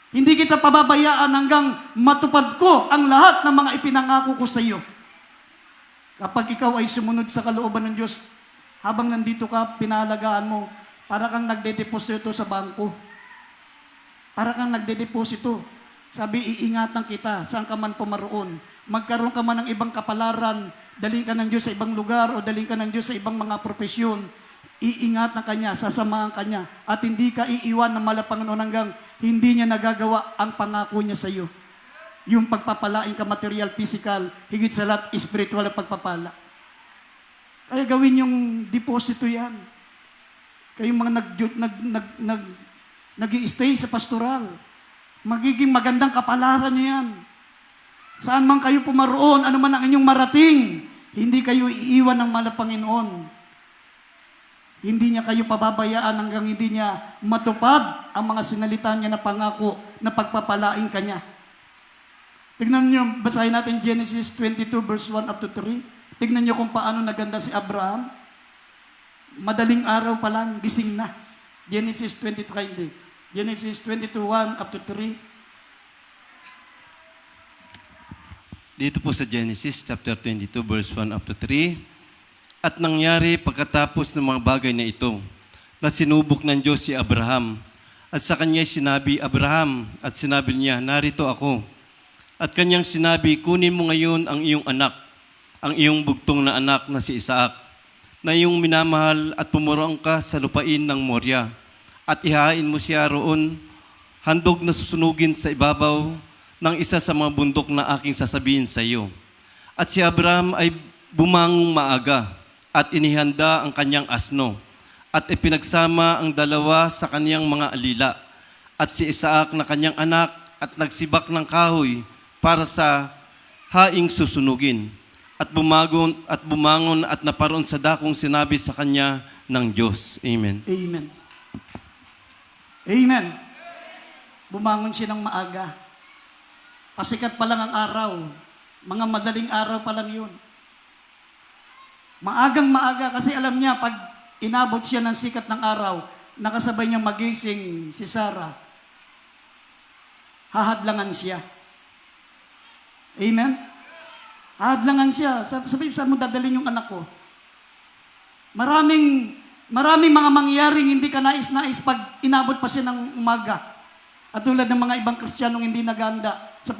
hindi kita pababayaan hanggang matupad ko ang lahat ng mga ipinangako ko sa iyo. Kapag ikaw ay sumunod sa kalooban ng Diyos, habang nandito ka, pinahalagaan mo, para kang nagdedeposito sa bangko. Para kang nagdedeposito. Sabi, iingatan kita, saan ka man pumaroon. Magkaroon ka man ng ibang kapalaran, dalhin ka ng Diyos sa ibang lugar o dalhin ka ng Diyos sa ibang mga profesyon, iingatan ka niya, sasamahan ka niya, at hindi ka iiwan ng mahal na Panginoon hanggang hindi niya nagagawa ang pangako niya sa iyo. Yung pagpapalain ka material, physical, higit sa lahat, spiritual na pagpapala. Kaya gawin yung deposito yan. Kayong mga nag-i-stay sa pastoral, magiging magandang kapalaran niyo yan. Saan man kayo pumaroon, ano man ang inyong marating, hindi kayo iiwan ng mahal na Panginoon. Hindi niya kayo pababayaan hanggang hindi niya matupad ang mga sinalita niya na pangako na pagpapalain ka niya. Tignan niyo, basahin natin Genesis 22 verse 1 up to 3. Tignan niyo kung paano naganda si Abraham. Madaling araw pa lang, gising na. Genesis 22, hindi. Genesis 22, 1 up to 3. Dito po sa Genesis chapter 22 verse 1 up to 3. At nangyari pagkatapos ng mga bagay na ito, na sinubok ng Diyos si Abraham. At sa kanya sinabi, Abraham, at sinabi niya, narito ako. At kanyang sinabi, kunin mo ngayon ang iyong anak, ang iyong bugtong na anak na si Isaac, na iyong minamahal at pumurong ka sa lupain ng Moria. At ihain mo siya roon, handog na susunugin sa ibabaw ng isa sa mga bundok na aking sasabihin sa iyo. At si Abraham ay bumangong maaga at inihanda ang kanyang asno at ipinagsama ang dalawa sa kanyang mga alila at si Isaac na kanyang anak at nagsibak ng kahoy para sa haing susunugin at bumangon at naparoon sa dakong sinabi sa kanya ng Diyos. Amen. Amen. Amen. Bumangon siya ng maaga. Pasikat pa lang ang araw. Mga madaling araw pa lang yun. Maagang maaga kasi alam niya pag inabot siya ng sikat ng araw, nakasabay niyang magising si Sarah. Hahadlangan siya. Amen? Hahadlangan siya. Sabi, saan mo dadalhin yung anak ko? Maraming mga mangyaring hindi ka nais-nais pag inabot pa siya ng umaga. At tulad ng mga ibang Kristiyanong hindi naganda sa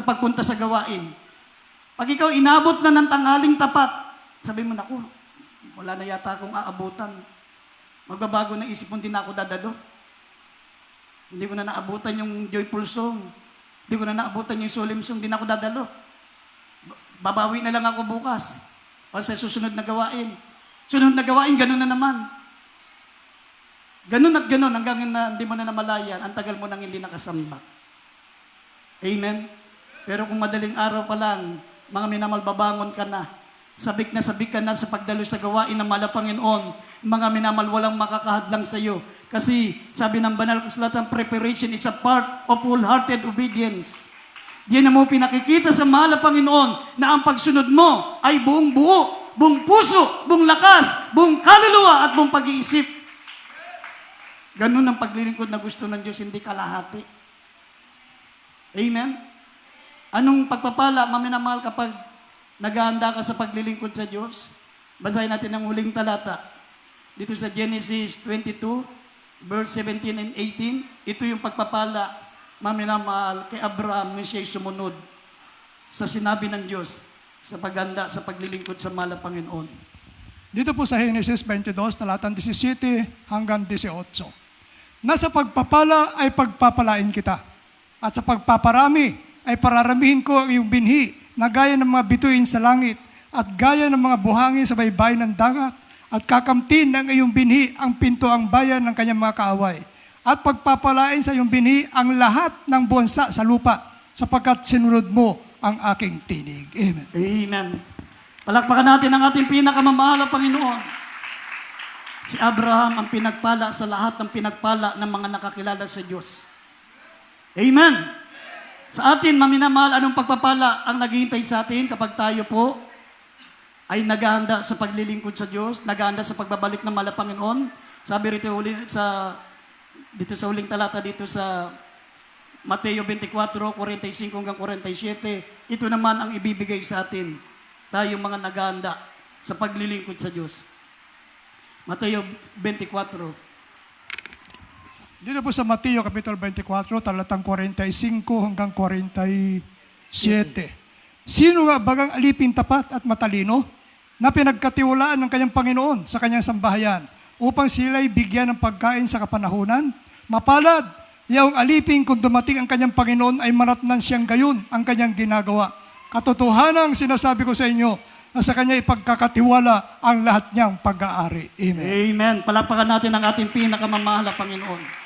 pagpunta sa gawain. Pag ikaw inabot na ng tanghaling tapat, sabi mo, naku, wala na yata akong aabutan. Magbabago na isip mo, hindi na ako dadalo. Hindi ko na naabutan yung joyful song. Hindi ko na naabutan yung solemn song, hindi na ako dadalo. Babawi na lang ako bukas. O sa susunod na gawain. Sunod na gawain, ganun na naman. Ganun at ganun hanggang hindi mo na namalayan, ang tagal mo nang hindi nakasamba. Amen? Pero kung madaling araw pa lang, mga minamahal, babangon ka na. Sabik ka na sa pagdalo sa gawain ng mahal na Panginoon. Mga minamahal, walang makakahadlang sa iyo. Kasi sabi ng banal kasulatan, preparation is a part of wholehearted obedience. Diyan na mo pinakikita sa mahal na Panginoon na ang pagsunod mo ay buong buo, buong puso, buong lakas, buong kaluluwa at buong pag-iisip. Ganun ang paglilingkod na gusto ng Diyos, hindi kalahati. Amen? Anong pagpapala, maminamahal, kapag naghahanda ka sa paglilingkod sa Diyos? Basahin natin ang huling talata. Dito sa Genesis 22, verse 17 and 18. Ito yung pagpapala, maminamahal, kay Abraham nung siya'y sumunod sa sinabi ng Diyos sa paghanda sa paglilingkod sa mahal na Panginoon. Dito po sa Genesis 22, talatang 17 hanggang 18. Na sa pagpapala ay pagpapalain kita, at sa pagpaparami ay pararamihin ko ang iyong binhi na gaya ng mga bituin sa langit at gaya ng mga buhangin sa baybayin ng dagat at kakamtin ng iyong binhi ang pinto ang bayan ng kanyang mga kaaway. At pagpapalain sa iyong binhi ang lahat ng bonsa sa lupa sapagkat sinunod mo ang aking tinig. Amen. Amen. Palakpakan natin ang ating pinakamamahal na Panginoon. Si Abraham ang pinagpala sa lahat ng pinagpala ng mga nakakilala sa Diyos. Amen. Sa atin, maminamahal, anong pagpapala ang naghihintay sa atin kapag tayo po ay naghahanda sa paglilingkod sa Diyos, naghahanda sa pagbabalik ng mahal na Panginoon. Sabi rito dito sa huling talata dito sa Mateo 24:45 hanggang 47, ito naman ang ibibigay sa atin, tayong mga naghahanda sa paglilingkod sa Diyos. Mateo 24. Dito po sa Mateo Kapitulo 24, talatang 45 hanggang 47. Sino nga bagang alipin tapat at matalino na pinagkatiwalaan ng kanyang Panginoon sa kanyang sambahayan upang sila'y bigyan ng pagkain sa kapanahunan? Mapalad, yaong alipin kung dumating ang kanyang Panginoon ay maratnan siyang gayon ang kanyang ginagawa. Katotohanang sinasabi ko sa inyo na sa kanya ipagkakatiwala ang lahat niyang pag-aari. Amen. Amen. Palakpakan natin ang ating pinakamamahal na Panginoon.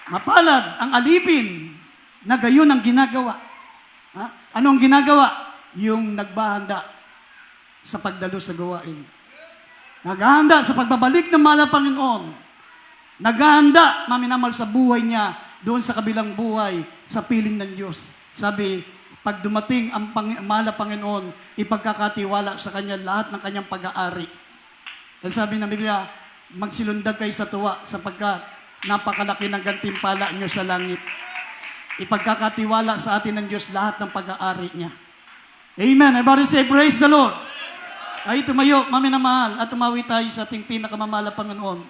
Mapalad ang alipin na gayon ang ginagawa. Ha? Anong ginagawa? Yung nagbahanda sa pagdalo sa gawain. Naghahanda sa pagbabalik ng mahal na Panginoon. Naghahanda, maminamal sa buhay niya, doon sa kabilang buhay, sa piling ng Diyos. Sabi, pag dumating ang mahal na Panginoon, ipagkakatiwala sa Kanya lahat ng Kanyang pag-aari. At sabi ng Biblia, magsilundag kayo sa tuwa sapagkat napakalaki ng gantimpala niyo sa langit. Ipagkakatiwala sa atin ng Diyos lahat ng pag-aari niya. Amen. Everybody say, praise the Lord. Tayo tumayo, maminamahal, at tumawi tayo sa ating pinakamamahal na Panginoon.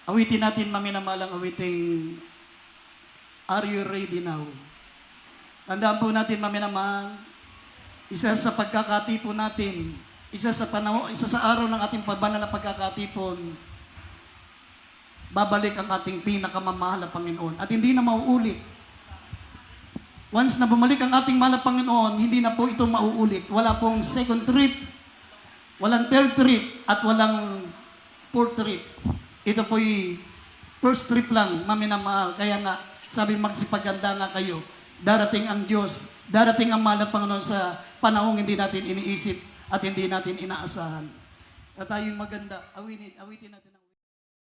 Awitin natin, maminamahal, ang awiting Are You Ready Now? Tandaan po natin, maminamahal, isa sa pagkakatipon natin, isa sa araw ng ating pagbanal na pagkakatipon, babalik ang ating pinakamamahal na Panginoon. At hindi na mauulit. Once na bumalik ang ating mahal na Panginoon, hindi na po ito mauulit. Wala pong second trip, walang third trip, at walang fourth trip. Ito po'y first trip lang, maminamahal. Kaya nga, sabi magsipaganda nga kayo. Darating ang Diyos, darating ang mahal na Panginoon sa panahong hindi natin iniisip at hindi natin inaasahan. At tayong maganda, awitin natin.